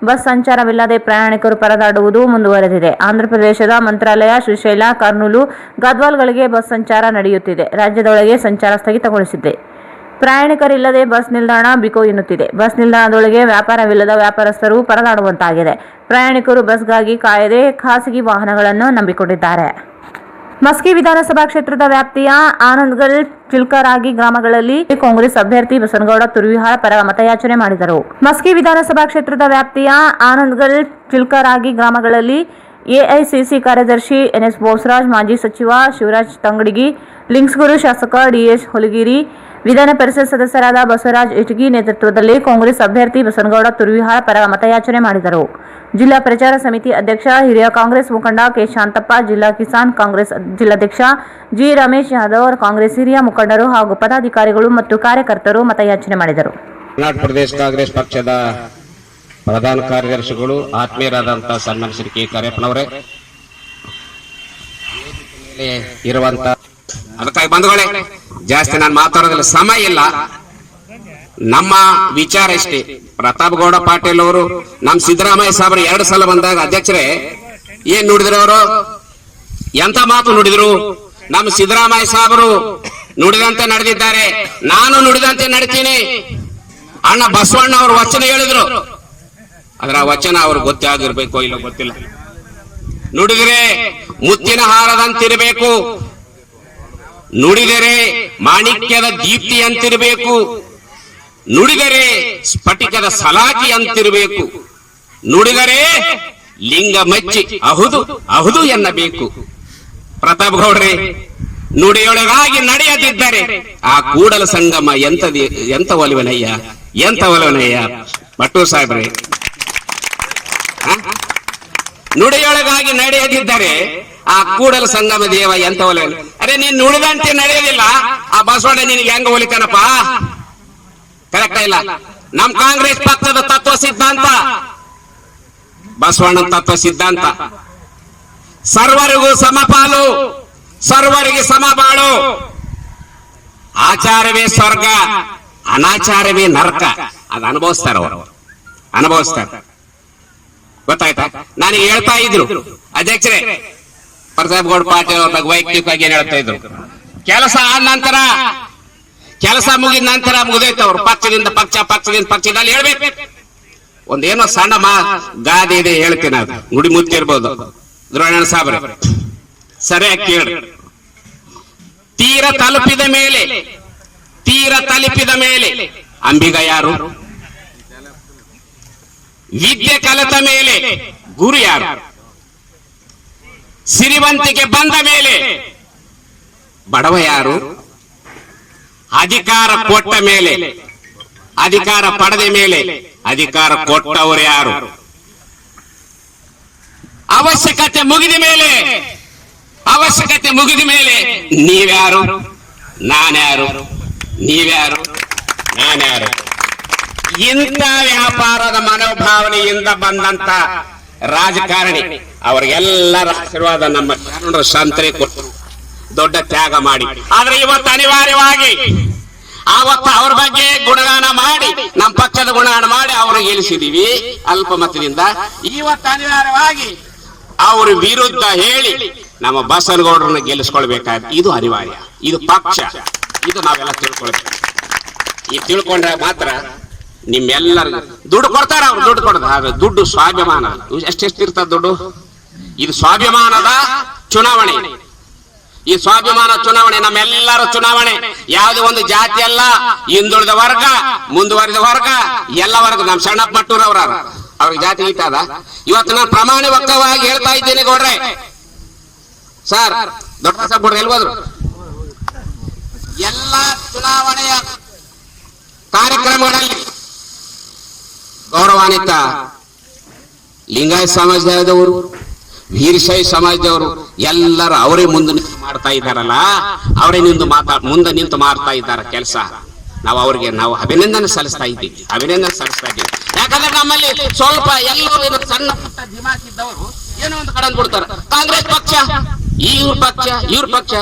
ಬಸ್ ಸಂಚಾರವಿಲ್ಲದೆ ಪ್ರಯಾಣಿಕರು ಪರದಾಡುವುದು ಮುಂದುವರೆದಿದೆ. ಆಂಧ್ರಪ್ರದೇಶದ ಮಂತ್ರಾಲಯ, ಶ್ರೀಶೈಲ, ಕರ್ನೂಲು, ಗದ್ವಾಲ್ಗಳಿಗೆ ಬಸ್ ಸಂಚಾರ ನಡೆಯುತ್ತಿದೆ. ರಾಜ್ಯದೊಳಗೆ ಸಂಚಾರ ಸ್ಥಗಿತಗೊಳಿಸಿದೆ. ಪ್ರಯಾಣಿಕರಿಲ್ಲದೆ ಬಸ್ ನಿಲ್ದಾಣ ಬಿಕೋ ಎನ್ನುತ್ತಿದೆ. ಬಸ್ ನಿಲ್ದಾಣದೊಳಗೆ ವ್ಯಾಪಾರವಿಲ್ಲದ ವ್ಯಾಪಾರಸ್ಥರು ಪರದಾಡುವಂತಾಗಿದೆ. ಪ್ರಯಾಣಿಕರು ಬಸ್ಗಾಗಿ ಕಾಯದೆ ಖಾಸಗಿ ವಾಹನಗಳನ್ನು ನಂಬಿಕೊಂಡಿದ್ದಾರೆ. ಮಸ್ಕಿ ವಿಧಾನಸಭಾ ಕ್ಷೇತ್ರದ ವ್ಯಾಪ್ತಿಯ ಆನಂದ್ಗಲ್, ಚಿಲ್ಕರಾಗಿ ಗ್ರಾಮಗಳಲ್ಲಿ ಕಾಂಗ್ರೆಸ್ ಅಭ್ಯರ್ಥಿ ಬಸನಗೌಡ ತುರ್ವಿಹಾಳ ಪರ ಮತಯಾಚನೆ ಮಾಡಿದರು. ಮಸ್ಕಿ ವಿಧಾನಸಭಾ ಕ್ಷೇತ್ರದ ವ್ಯಾಪ್ತಿಯ ಆನಂದ್ಗಲ್, ಚಿಲ್ಕರಾಗಿ ಗ್ರಾಮಗಳಲ್ಲಿ ಎಐಸಿಸಿ ಕಾರ್ಯದರ್ಶಿ ಎನ್ಎಸ್ ಬೋಸರಾಜ್, ಮಾಜಿ ಸಚಿವ ಶಿವರಾಜ್ ತಂಗಡಗಿ, ಲಿಂಗ್ಸ್ಗೂರು ಶಾಸಕ ಡಿಎಸ್ ಹೊಲಗಿರಿ, ವಿಧಾನ ಪರಿಷತ್ ಸದಸ್ಯರಾದ ಬಸವರಾಜ್ ಇಟಗಿ ನೇತೃತ್ವದಲ್ಲಿ ಕಾಂಗ್ರೆಸ್ ಅಭ್ಯರ್ಥಿ ಬಸನಗೌಡ ತುರ್ವಿಹಾಳ ಪರ ಮತಯಾಚನೆ ಮಾಡಿದರು. ಜಿಲ್ಲಾ ಪ್ರಚಾರ ಸಮಿತಿ ಅಧ್ಯಕ್ಷ, ಹಿರಿಯ ಕಾಂಗ್ರೆಸ್ ಮುಖಂಡ ಕೆ ಶಾಂತಪ್ಪ, ಜಿಲ್ಲಾ ಕಿಸಾನ್ ಕಾಂಗ್ರೆಸ್ ಜಿಲ್ಲಾಧ್ಯಕ್ಷ ಜಿ ರಮೇಶ್ ಯಾದವ್, ಕಾಂಗ್ರೆಸ್ ಹಿರಿಯ ಮುಖಂಡರು ಹಾಗೂ ಪದಾಧಿಕಾರಿಗಳು ಮತ್ತು ಕಾರ್ಯಕರ್ತರು ಮತಯಾಚನೆ ಮಾಡಿದರು. ಕರ್ನಾಟಕ ಪ್ರದೇಶ ಕಾಂಗ್ರೆಸ್ ಪಕ್ಷದ ಪ್ರಧಾನ ಕಾರ್ಯದರ್ಶಿಗಳು, ಆತ್ಮೀಯರಾದಂತಹ ಸನ್ಮಾನ್ಯ ಶ್ರೀ ಕೆ ಕಾರ್ಯಪ್ಪನವರೇ, ಇರುವಂತ ಅದಕ್ಕಾಗಿ ಬಂಧುಗಳೇ, ಜಾಸ್ತಿ ನಾನು ಮಾತಾಡೋದಿಲ್ಲ, ಸಮಯ ಇಲ್ಲ. ನಮ್ಮ ವಿಚಾರ ಇಷ್ಟೇ. ಪ್ರತಾಪ್ ಗೌಡ ಪಾಟೀಲ್ ಅವರು ನಮ್ಮ ಸಿದ್ದರಾಮಯ್ಯ ಸಾಹೇಬರು 2 ಸಲ ಬಂದಾಗ ಅಧ್ಯಕ್ಷರೇ ಏನ್ ನುಡಿದ್ರು, ಅವರು ಎಂತ ಮಾತು ನುಡಿದ್ರು. ನಮ್ಮ ಸಿದ್ದರಾಮಯ್ಯ ಸಾಹೇಬರು ನುಡಿದಂತೆ ನಡೆದಿದ್ದಾರೆ, ನಾನು ನುಡಿದಂತೆ ನಡ್ತೀನಿ. ಅಣ್ಣ ಬಸವಣ್ಣ ಅವರು ವಚನ ಹೇಳಿದ್ರು, ಅದರ ವಚನ ಅವ್ರು ಗೊತ್ತೇ ಆಗಿರ್ಬೇಕು ಇಲ್ಲ ಗೊತ್ತಿಲ್ಲ. ನುಡಿದ್ರೆ ಮುತ್ತಿನ ಹಾರದಂತಿರಬೇಕು. ನುಡಿದರೆ ಮಾಣಿಕ್ಯದ ದೀಪ್ತಿ ಅಂತಿರಬೇಕು, ನುಡಿದರೆ ಸ್ಫಟಿಕದ ಸಲಾಕಿ ಅಂತಿರಬೇಕು, ನುಡಿದರೆ ಲಿಂಗ ಮೆಚ್ಚಿ ಅಹುದು ಅಹುದು ಎನ್ನಬೇಕು. ಪ್ರತಾಪ್ ಗೌಡ್ರೆ, ನುಡಿಯೊಳಗಾಗಿ ನಡೆಯದಿದ್ದರೆ ಆ ಕೂಡಲ ಸಂಗಮ ಎಂತ ಒಲವನಯ್ಯ, ಎಂತ ಒಲವನಯ್ಯ. ಭಟ್ಟೂರ್ ಸಾಹೇಬ್ರೆ, ನುಡಿಯೊಳಗಾಗಿ ನಡೆಯದಿದ್ದರೆ ಆ ಕೂಡಲ ಸಂಗಮ ದೇವ ಎಂತ ಒಲವನ. ಅರೆ, ನೀನ್ ನುಡಿದಂತೆ ನಡೆಯೋದಿಲ್ಲ, ಆ ಬಸವಣ್ಣ ನಿನಗೆ ಹೆಂಗ ಒಲಿತಾನಪ್ಪ? ಕರೆಕ್ಟ್ ಇಲ್ಲ. ನಮ್ ಕಾಂಗ್ರೆಸ್ ಪಕ್ಷದ ತತ್ವ ಸಿದ್ಧಾಂತ, ಬಸವಣ್ಣ ತತ್ವ ಸಿದ್ಧಾಂತ, ಸರ್ವರಿಗೂ ಸಮಪಾಲು, ಸರ್ವರಿಗೆ ಸಮಬಾಳು, ಆಚಾರವೇ ಸ್ವರ್ಗ, ಅನಾಚಾರವೇ ನರಕ. ಅದು ಅನುಭವಿಸ್ತಾರ, ಅವರು ಅನುಭವಿಸ್ತಾರೆ. ಗೊತ್ತಾಯ್ತಾ? ನನಗೆ ಹೇಳ್ತಾ ಇದ್ರು ಅಧ್ಯಕ್ಷರೇ, ಪ್ರತಾಪ್ ಗೌಡ ಪಾಟೀಲ್ ಅವ್ರ ಬಗ್ಗೆ ವೈಯಕ್ತಿಕವಾಗಿ ಏನ್ ಹೇಳ್ತಾ ಇದ್ರು, ಕೆಲಸ ಆದ ನಂತರ, ಕೆಲಸ ಮುಗಿದ ನಂತರ ಮುಗಿದೈತೆ ಅವ್ರು ಪಕ್ಷದಿಂದ ಪಕ್ಷ ಅಲ್ಲಿ ಹೇಳ್ಬೇಕು. ಒಂದೇನೋ ಸಣ್ಣ ಗಾದೆ ಇದೆ, ಹೇಳ್ತೀನಿ, ಅದು ಗುಡಿ ಮುತ್ತಿರ್ಬೋದು. ದ್ರೋಣ ಸಾಬ್ರೆ ಸರಿಯಾಗಿ ಕೇಳಿ. ತೀರ ತಲುಪಿದ ಮೇಲೆ ಅಂಬಿಗ ಯಾರು? ವಿದ್ಯೆ ಕಲಿತ ಮೇಲೆ ಗುರು ಯಾರು? ಸಿರಿವಂತಿಕೆ ಬಂದ ಮೇಲೆ ಬಡವ ಯಾರು? ಅಧಿಕಾರ ಕೊಟ್ಟ ಮೇಲೆ, ಅಧಿಕಾರ ಪಡೆದ ಮೇಲೆ ಅಧಿಕಾರ ಕೊಟ್ಟವರು ಯಾರು? ಅವಶ್ಯಕತೆ ಮುಗಿದ ಮೇಲೆ ನೀವ್ಯಾರು, ನಾನ್ಯಾರು? ನೀವ್ಯಾರು, ನಾನ್ಯಾರು? ಇಂಥ ವ್ಯಾಪಾರದ ಮನೋಭಾವನೆಯಿಂದ ಬಂದಂತ ರಾಜಕಾರಣಿ, ಅವರಿಗೆಲ್ಲರ ಆಶೀರ್ವಾದ ನಮ್ಮ ಶರಣರು ಸಂತರೇ ಕೊಟ್ಟರು, ದೊಡ್ಡ ತ್ಯಾಗ ಮಾಡಿ. ಆದ್ರೆ ಇವತ್ತು ಅನಿವಾರ್ಯವಾಗಿ ಆವತ್ತು ಅವ್ರ ಬಗ್ಗೆ ಗುಣಗಾನ ಮಾಡಿ, ನಮ್ಮ ಪಕ್ಷದ ಗುಣಗಾನ ಮಾಡಿ ಅವ್ರಿಗೆ ಗೆಲ್ಲಿಸಿದೀವಿ ಅಲ್ಪಮತದಿಂದ. ಇವತ್ತು ಅನಿವಾರ್ಯವಾಗಿ ಅವ್ರ ವಿರುದ್ಧ ಹೇಳಿ ನಮ್ಮ ಬಸವನಗೌಡರನ್ನ ಗೆಲ್ಲಿಸ್ಕೊಳ್ಬೇಕಾದ್ರೆ ಇದು ಅನಿವಾರ್ಯ, ಇದು ಪಕ್ಷ, ಇದು ನಾವೆಲ್ಲ ತಿಳ್ಕೊಳ್ಬೇಕು. ಈ ತಿಳ್ಕೊಂಡ್ರೆ ಮಾತ್ರ ನಿಮ್ಮೆಲ್ಲರಿಗೂ ದುಡ್ಡು ಕೊಡ್ತಾರ, ಅವ್ರು ದುಡ್ಡು ಕೊಡ್ತಾರೆ. ಆದ್ರೆ ದುಡ್ಡು ಸ್ವಾಭಿಮಾನ, ಎಷ್ಟೆಷ್ಟಿರ್ತದ ದುಡ್ಡು? ಇದು ಸ್ವಾಭಿಮಾನದ ಚುನಾವಣೆ. ಈ ಸ್ವಾಭಿಮಾನ ಚುನಾವಣೆ ನಮ್ಮೆಲ್ಲರ ಚುನಾವಣೆ. ಯಾವುದೇ ಒಂದು ಜಾತಿ ಅಲ್ಲ, ಹಿಂದುಳಿದ ವರ್ಗ, ಮುಂದುವರಿದ ವರ್ಗ, ಎಲ್ಲ ವರ್ಗ. ನಮ್ ಸಣ್ಣಪ್ಪ ಮಟ್ಟೂರ್ ಅವ್ರಿಗೆ ಜಾತಿ ಗೀತಾದ. ಇವತ್ತು ನಾನು ಪ್ರಾಮಾಣಿಕವಾಗಿ ಹೇಳ್ತಾ ಇದ್ದೇನೆ ಗೌಡ್ರೆ, ಸರ್ ದೊಡ್ಡ ಸಾಬ್ ಗೌಡ್ರೆ ಎಲ್ಬೋದ್ರು, ಎಲ್ಲ ಚುನಾವಣೆಯ ಕಾರ್ಯಕ್ರಮಗಳಲ್ಲಿ ಗೌರವಾನ್ವಿತ ಲಿಂಗಾಯತ ಸಮಾಜದವರು, ವೀರಶೈವ ಸಮಾಜದವರು ಎಲ್ಲರೂ ಅವರೇ ಮುಂದೆ ನಿಂತು ಮಾಡ್ತಾ ಇದ್ದಾರಲ್ಲ, ಅವರೇ ಮುಂದೆ ನಿಂತು ಮಾಡ್ತಾ ಇದ್ದಾರೆ ಕೆಲಸ. ನಾವು ಅವ್ರಿಗೆ ಅಭಿನಂದನೆ ಸಲ್ಲಿಸ್ತಾ ಇದ್ದೀವಿ. ಯಾಕಂದ್ರೆ ನಮ್ಮಲ್ಲಿ ಸ್ವಲ್ಪ ಎಲ್ಲರೂ ಸಣ್ಣ ಪುಟ್ಟ ದಿಮಾಕಿದ್ದವರು ಏನೋ ಒಂದು ಕಡೆ ಬಿಡ್ತಾರೆ. ಕಾಂಗ್ರೆಸ್ ಪಕ್ಷ, ಇವ್ರ ಪಕ್ಷ.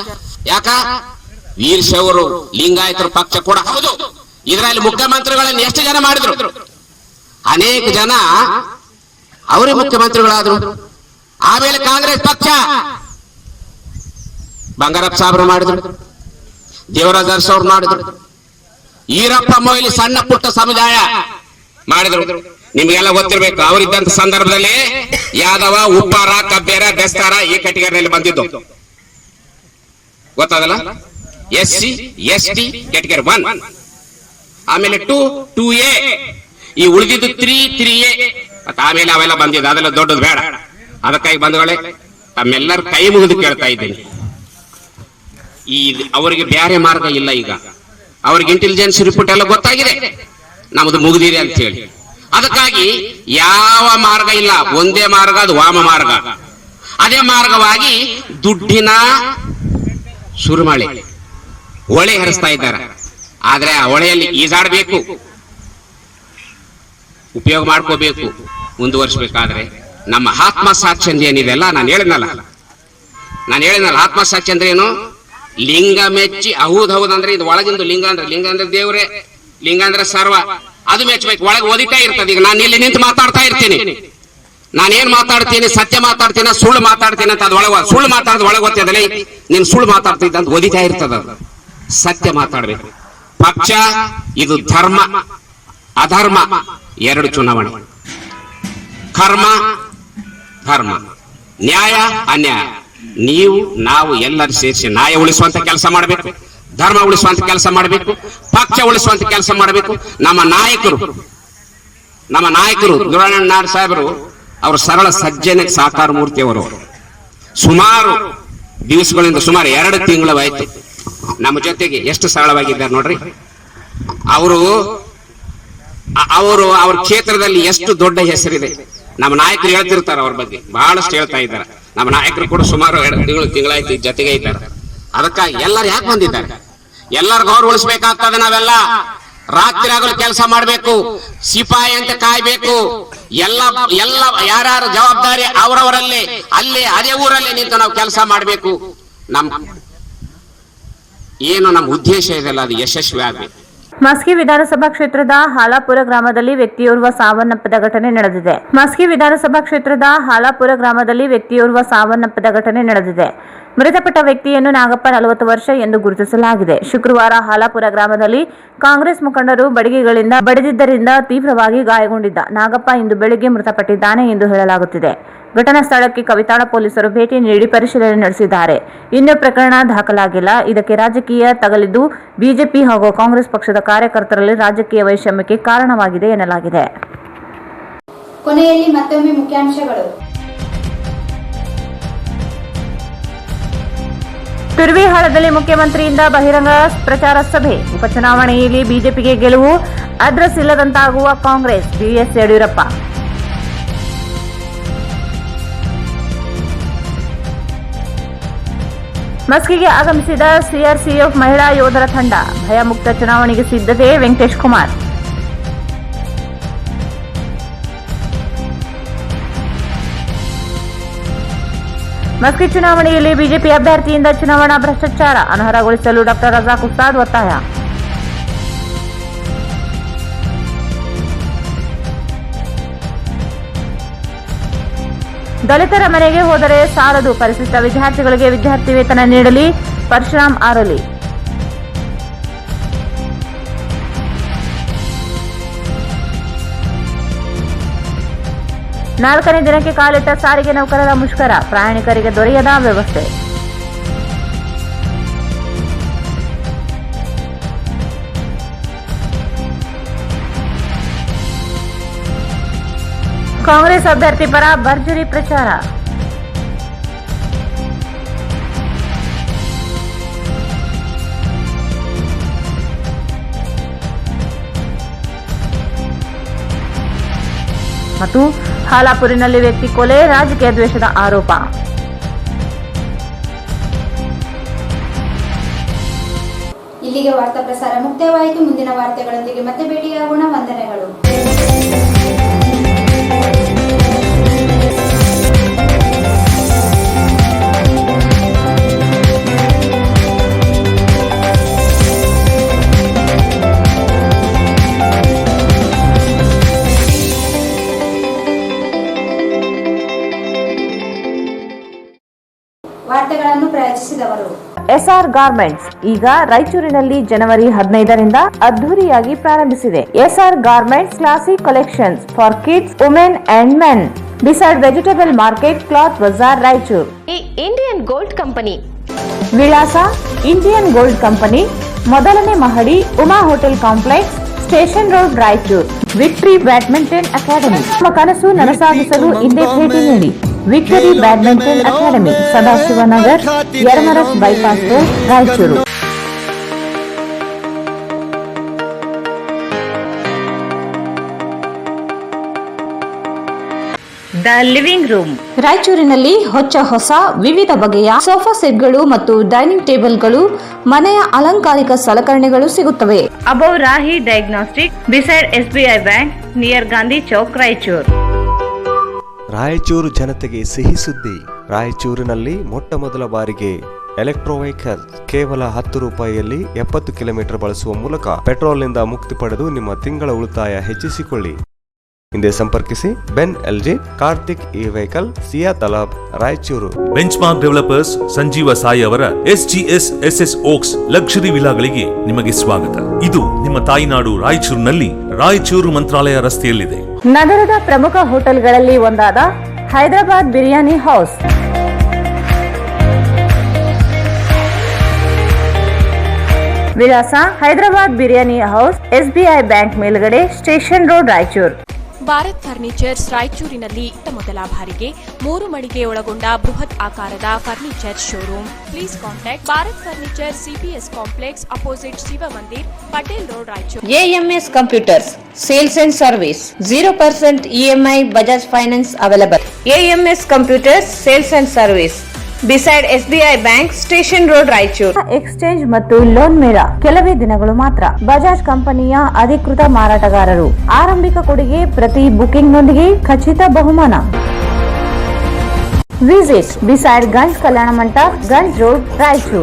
ಯಾಕ? ವೀರಶೈವರು ಲಿಂಗಾಯತರ ಪಕ್ಷ ಕೂಡ ಹೌದು. ಇದರಲ್ಲಿ ಮುಖ್ಯಮಂತ್ರಿಗಳನ್ನು ಎಷ್ಟು ಜನ ಮಾಡಿದ್ರು? ಅನೇಕ ಜನ ಅವರೇ ಮುಖ್ಯಮಂತ್ರಿಗಳಾದ್ರು. ಆಮೇಲೆ ಕಾಂಗ್ರೆಸ್ ಪಕ್ಷ ಬಂಗಾರಪ್ಪ ಸಾಬ್ರು ಮಾಡಿದ್ರು, ದೇವರಾಜ ಅರಸು ಅವ್ರು ಮಾಡಿದ್ರು, ಈರಪ್ಪ ಮೊಯ್ಲಿ ಸಣ್ಣ ಪುಟ್ಟ ಸಮುದಾಯ ಮಾಡಿದ್ರು. ನಿಮ್ಗೆಲ್ಲ ಗೊತ್ತಿರ್ಬೇಕು, ಅವರಿದ್ದಂತ ಸಂದರ್ಭದಲ್ಲಿ ಯಾದವ, ಉಪ್ಪಾರ, ಕಬ್ಬೇರ, ಬೆಸ್ತಾರ ಈ ಕೆಟಗರಿಯಲ್ಲಿ ಬಂದಿದ್ದು ಗೊತ್ತಾಗಲ್ಲ. SC ST ಕೆಟಗರಿ 1, ಆಮೇಲೆ 2 2A, ಈ ಉಳಿದಿದ್ದು 3A. ಆಮೇಲೆ ಅವೆಲ್ಲ ಬಂದಿದ್ದು, ಅದೆಲ್ಲ ದೊಡ್ಡದು ಬೇಡ. ಅದಕ್ಕಾಗಿ ಬಂಧುಗಳೇ, ತಮ್ಮೆಲ್ಲರ ಕೈ ಮುಗಿದು ಕೇಳ್ತಾ ಇದ್ದೀನಿ, ಈ ಅವರಿಗೆ ಬೇರೆ ಮಾರ್ಗ ಇಲ್ಲ. ಈಗ ಅವ್ರಿಗೆ ಇಂಟೆಲಿಜೆನ್ಸ್ ರಿಪೋರ್ಟ್ ಎಲ್ಲ ಗೊತ್ತಾಗಿದೆ, ನಮ್ದು ಮುಗಿದಿದೆ ಅಂತ ಹೇಳಿ. ಅದಕ್ಕಾಗಿ ಯಾವ ಮಾರ್ಗ ಇಲ್ಲ, ಒಂದೇ ಮಾರ್ಗ, ಅದು ವಾಮ ಮಾರ್ಗ. ಅದೇ ಮಾರ್ಗವಾಗಿ ದುಡ್ಡಿನ ಸುರುಮಳೆ ಹೊಳೆ ಹರಿಸ್ತಾ ಇದ್ದಾರೆ. ಆದ್ರೆ ಆ ಹೊಳೆಯಲ್ಲಿ ಈಜಾಡಬೇಕು, ಉಪಯೋಗ ಮಾಡ್ಕೋಬೇಕು. ಮುಂದುವರಿಸಬೇಕಾದ್ರೆ ನಮ್ಮ ಆತ್ಮಸಾಕ್ಷಿ ಏನಿದೆಲ್ಲ, ನಾನು ಹೇಳಿದ್ನಲ್ಲ ಆತ್ಮಸಾಕ್ಷಿ ಅಂದ್ರೆ ಏನು? ಲಿಂಗ ಮೆಚ್ಚಿ ಹೌದಂದ್ರೆ ಇದು ಒಳಗಿಂದು ಲಿಂಗ ಅಂದ್ರೆ ದೇವ್ರೆ, ಲಿಂಗ ಅಂದ್ರೆ ಸರ್ವ, ಅದು ಮೆಚ್ಚಬೇಕು. ಒಳಗೆ ಓದಿತಾ ಇರ್ತದೆ. ಈಗ ನಾನು ಇಲ್ಲಿ ನಿಂತು ಮಾತಾಡ್ತಾ ಇರ್ತೀನಿ, ನಾನೇನ್ ಮಾತಾಡ್ತೀನಿ, ಸತ್ಯ ಮಾತಾಡ್ತೀನಿ, ಸುಳ್ಳು ಮಾತಾಡ್ತೀನಿ ಅಂತ ಅದು ಒಳಗೆ, ಸುಳ್ಳು ಮಾತಾಡೋದು ಒಳಗೆ ಗೊತ್ತಿದ್ದಲ್ಲ, ನೀನು ಸುಳ್ಳು ಮಾತಾಡ್ತಿದ್ದ ಅಂತ ಓದಿತಾ ಇರ್ತದ. ಸತ್ಯ ಮಾತಾಡ್ಬೇಕು. ಪಕ್ಷ ಇದು ಧರ್ಮ ಅಧರ್ಮ ಎರಡು ಚುನಾವಣೆ, ಕರ್ಮ ಧರ್ಮ, ನ್ಯಾಯ ಅನ್ಯಾಯ ನೀವು ನಾವು ಎಲ್ಲರೂ ಸೇರಿಸಿ ನ್ಯಾಯ ಉಳಿಸುವಂತ ಕೆಲಸ ಮಾಡಬೇಕು, ಧರ್ಮ ಉಳಿಸುವಂತ ಕೆಲಸ ಮಾಡಬೇಕು, ಪಕ್ಷ ಉಳಿಸುವಂತ ಕೆಲಸ ಮಾಡಬೇಕು. ನಮ್ಮ ನಾಯಕರು ದುರಣ್ಣನಾರ್ ಸಾಹೇಬರು ಅವರು ಸರಳ ಸಜ್ಜನ ಸಾಕಾರ ಮೂರ್ತಿಯವರು. ಸುಮಾರು ದಿವಸಗಳಿಂದ ಸುಮಾರು 2 ತಿಂಗಳಾಯ್ತು ನಮ್ಮ ಜೊತೆಗೆ. ಎಷ್ಟು ಸರಳವಾಗಿದ್ದಾರೆ ನೋಡ್ರಿ. ಅವ್ರ ಕ್ಷೇತ್ರದಲ್ಲಿ ಎಷ್ಟು ದೊಡ್ಡ ಹೆಸರಿದೆ. ನಮ್ಮ ನಾಯಕರು ಹೇಳ್ತಿರ್ತಾರೆ ಅವ್ರ ಬಗ್ಗೆ, ಬಹಳಷ್ಟು ಹೇಳ್ತಾ ಇದ್ದಾರೆ. ನಮ್ಮ ನಾಯಕರು ಕೂಡ ಸುಮಾರು 2 ತಿಂಗಳಾಯ್ತು ಜೊತೆಗೆ ಇದ್ದಾರೆ. ಅದಕ್ಕಾಗಿ ಎಲ್ಲರೂ ಯಾಕೆ ಬಂದಿದ್ದಾರೆ? ಎಲ್ಲರ ಗೌರವ ಉಳಿಸ್ಬೇಕಾಗ್ತದೆ. ನಾವೆಲ್ಲ ರಾತ್ರಿ ಆಗಲು ಕೆಲಸ ಮಾಡಬೇಕು, ಸಿಪಾಯಿ ಅಂತ ಕಾಯ್ಬೇಕು. ಎಲ್ಲ ಯಾರ್ಯಾರ ಜವಾಬ್ದಾರಿ ಅವರವರಲ್ಲೇ ಅದೇ ಊರಲ್ಲೇ ನಿಂತು ನಾವು ಕೆಲಸ ಮಾಡಬೇಕು. ನಮ್ಮ ಉದ್ದೇಶ ಇದೆಲ್ಲ ಅದು ಯಶಸ್ವಿ ಆಗಬೇಕು. ಮಸ್ಕಿ ವಿಧಾನಸಭಾ ಕ್ಷೇತ್ರದ ಹಾಲಾಪುರ ಗ್ರಾಮದಲ್ಲಿ ವ್ಯಕ್ತಿಯೋರ್ವ ಸಾವನ್ನಪ್ಪಿದ ಘಟನೆ ನಡೆದಿದೆ. ಮೃತಪಟ್ಟ ವ್ಯಕ್ತಿಯನ್ನು ನಾಗಪ್ಪ 40 ವರ್ಷ ಎಂದು ಗುರುತಿಸಲಾಗಿದೆ. ಶುಕ್ರವಾರ ಹಾಲಾಪುರ ಗ್ರಾಮದಲ್ಲಿ ಕಾಂಗ್ರೆಸ್ ಮುಖಂಡರು ಬಡಿಗೆಗಳಿಂದ ಬಡಿದಿದ್ದರಿಂದ ತೀವ್ರವಾಗಿ ಗಾಯಗೊಂಡಿದ್ದ ನಾಗಪ್ಪ ಇಂದು ಬೆಳಗ್ಗೆ ಮೃತಪಟ್ಟಿದ್ದಾನೆ ಎಂದು ಹೇಳಲಾಗುತ್ತಿದೆ. ಘಟನಾ ಸ್ಥಳಕ್ಕೆ ಕವಿತಾಳ ಪೊಲೀಸರು ಭೇಟಿ ನೀಡಿ ಪರಿಶೀಲನೆ ನಡೆಸಿದ್ದಾರೆ. ಇನ್ನೂ ಪ್ರಕರಣ ದಾಖಲಾಗಿಲ್ಲ. ಇದಕ್ಕೆ ರಾಜಕೀಯ ತಗಲಿದ್ದು ಬಿಜೆಪಿ ಹಾಗೂ ಕಾಂಗ್ರೆಸ್ ಪಕ್ಷದ ಕಾರ್ಯಕರ್ತರಲ್ಲಿ ರಾಜಕೀಯ ವೈಷಮ್ಯಕ್ಕೆ ಕಾರಣವಾಗಿದೆ ಎನ್ನಲಾಗಿದೆ. ಕೊನೆಯಲ್ಲಿ ಮತ್ತೊಮ್ಮೆ ಮುಖ್ಯಾಂಶಗಳು. ತುರ್ವಿಹಾಳದಲ್ಲಿ ಮುಖ್ಯಮಂತ್ರಿಯಿಂದ ಬಹಿರಂಗ ಪ್ರಚಾರ ಸಭೆ. ಉಪಚುನಾವಣೆಯಲ್ಲಿ ಬಿಜೆಪಿಗೆ ಗೆಲುವು, ಅಡ್ರೆಸ್ ಇಲ್ಲದಂತಾಗುವ ಕಾಂಗ್ರೆಸ್, ಬಿಎಸ್ ಯಡಿಯೂರಪ್ಪ. ಮಸ್ಕಿಗೆ ಆಗಮಿಸಿದ ಸಿಆರ್ಪಿಎಫ್ ಮಹಿಳಾ ಯೋಧರ ತಂಡ. ಭಯಮುಕ್ತ ಚುನಾವಣೆಗೆ ಸಿದ್ಧತೆ, ವೆಂಕಟೇಶ್ ಕುಮಾರ್. ಮಸ್ಕಿ ಚುನಾವಣೆಯಲ್ಲಿ ಬಿಜೆಪಿ ಅಭ್ಯರ್ಥಿಯಿಂದ ಚುನಾವಣಾ ಭ್ರಷ್ಟಾಚಾರ ಅನರ್ಹಗೊಳಿಸಲು ಡಾ ರಜಾಕ್ ಉಸ್ತಾದ್ ಒತ್ತಾಯ. ದಲಿತರ ಮನೆಗೆ ಹೋದರೆ ಸಾಲದು, ಪರಿಶಿಷ್ಟ ವಿದ್ಯಾರ್ಥಿಗಳಿಗೆ ವಿದ್ಯಾರ್ಥಿ ವೇತನ ನೀಡಲಿ, ಪರಶುರಾಮ್ ಆರೋಲಿ. ನಾಲ್ಕನೇ ದಿನಕ್ಕೆ ಕಾಲಿಟ್ಟ ಸಾರಿಗೆ ನೌಕರರ ಮುಷ್ಕರ, ಪ್ರಯಾಣಿಕರಿಗೆ ದೊರೆಯದ ವ್ಯವಸ್ಥೆ. ಕಾಂಗ್ರೆಸ್ ಅಭ್ಯರ್ಥಿ ಪರ ಭರ್ಜರಿ ಪ್ರಚಾರ. ಮತ್ತು ಹಾಲಾಪುರಿನಲ್ಲಿ ವ್ಯಕ್ತಿ ಕೊಲೆ, ರಾಜಕೀಯ ದ್ವೇಷದ ಆರೋಪ. ಇಲ್ಲಿಗೆ ವಾರ್ತಾ ಪ್ರಸಾರ ಮುಕ್ತಾಯವಾಯಿತು. ಮುಂದಿನ ವಾರ್ತೆಗಳೊಂದಿಗೆ ಮತ್ತೆ ಭೇಟಿಯಾಗೋಣ. ವಂದನೆಗಳು. ವಾರ್ತೆಗಳನ್ನು ಪ್ರಾಯೋಜಿಸಿದವರು ಎಸ್ಆರ್ ಗಾರ್ಮೆಂಟ್ಸ್. ಈಗ ರಾಯಚೂರಿನಲ್ಲಿ ಜನವರಿ 15ರಿಂದ ಅದ್ದೂರಿಯಾಗಿ ಪ್ರಾರಂಭಿಸಿದೆ. SR garments classic collections for kids, women and men, beside vegetable market, cloth Bazaar, Raichur. Indian gold company ವಿಳಾಸ: ಇಂಡಿಯನ್ ಗೋಲ್ಡ್ ಕಂಪನಿ, ಮೊದಲನೇ ಮಹಡಿ, Uma hotel complex, station road, Raichur. Victory badminton academy. ನಮ್ಮ ಕನಸು ನನಸಾಗಿಸಲು ಹಿಂದೆ ಭೇಟಿ ನೀಡಿ. Victory badminton academy, Sadashivanagar, Yermarus bypass road, Raichur. The living room. ರಾಯಚೂರಿನಲ್ಲಿ ಹೊಸ ವಿವಿಧ ಬಗೆಯ ಸೋಫಾ ಸೆಟ್ಗಳು ಮತ್ತು ಡೈನಿಂಗ್ ಟೇಬಲ್ಗಳು, ಮನೆಯ ಅಲಂಕಾರಿಕ ಸಲಕರಣೆಗಳು ಸಿಗುತ್ತವೆ. Above Rahi diagnostic, beside SBI bank, near Gandhi Chowk, Raichur. Raichur ಜನತೆಗೆ ಸಿಹಿ ಸುದ್ದಿ. ರಾಯಚೂರಿನಲ್ಲಿ ಮೊಟ್ಟಮೊದಲ ಬಾರಿಗೆ ಎಲೆಕ್ಟ್ರೋ ವೆಹಿಕಲ್ ಕೇವಲ 10 ರೂಪಾಯಿಯಲ್ಲಿ 70 ಕಿಲೋಮೀಟರ್ ಬಳಸುವ ಮೂಲಕ ಪೆಟ್ರೋಲ್ನಿಂದ ಮುಕ್ತಿ ಪಡೆದು ನಿಮ್ಮ ತಿಂಗಳ ಉಳಿತಾಯ ಹೆಚ್ಚಿಸಿಕೊಳ್ಳಿ. ಹಿಂದೆ ಸಂಪರ್ಕಿಸಿ. Ben LG, Karthik e vehicle, Siya Talab, Raichur. Bench mark developers Sanjeeva Sai ಅವರ SGS SS ಓಕ್ಸ್ ಲಕ್ಸುರಿ ವಿಲಾಗಳಿಗೆ ನಿಮಗೆ ಸ್ವಾಗತ. ಇದು ನಿಮ್ಮ ತಾಯಿನಾಡು ರಾಯಚೂರಿನಲ್ಲಿ ರಾಯಚೂರು ಮಂತ್ರಾಲಯ ರಸ್ತೆಯಲ್ಲಿದೆ. ನಗರದ ಪ್ರಮುಖ ಹೋಟೆಲ್ಗಳಲ್ಲಿ ಒಂದಾದ ಹೈದರಾಬಾದ್ ಬಿರಿಯಾನಿ ಹೌಸ್. ವಿಳಾಸ Hyderabad biryani house, SBI bank ಮೇಲ್ಗಡೆ, station road, Raichur. Bharat furnitures ರಾಯಚೂರಿನಲ್ಲಿ ಮೊದಲ ಬಾರಿಗೆ 3 ಮಳಿಗೆ ಒಳಗೊಂಡ ಬೃಹತ್ ಆಕಾರದ furniture showroom. Please contact Bharat furniture, CPS complex opposite Shiva Mandir, Patel road, Raichur. AMS Computers Sales and Service 0% EMI Bajaj Finance available. AMS Computers Sales and Service beside SBI Bank, Station Road, Raichur. Exchange ಮತ್ತು ಲೋನ್ ಮೇಳ ಕೆಲವೇ ದಿನಗಳು ಮಾತ್ರ. ಬಜಾಜ್ ಕಂಪನಿಯ ಅಧಿಕೃತ ಮಾರಾಟಗಾರರು. ಆರಂಭಿಕ ಕೊಡುಗೆ ಪ್ರತಿ ಬುಕಿಂಗ್ ನೊಂದಿಗೆ ಖಚಿತ ಬಹುಮಾನ. Visit beside Ganj Kalyana Mantapa, Ganj road, Raichur.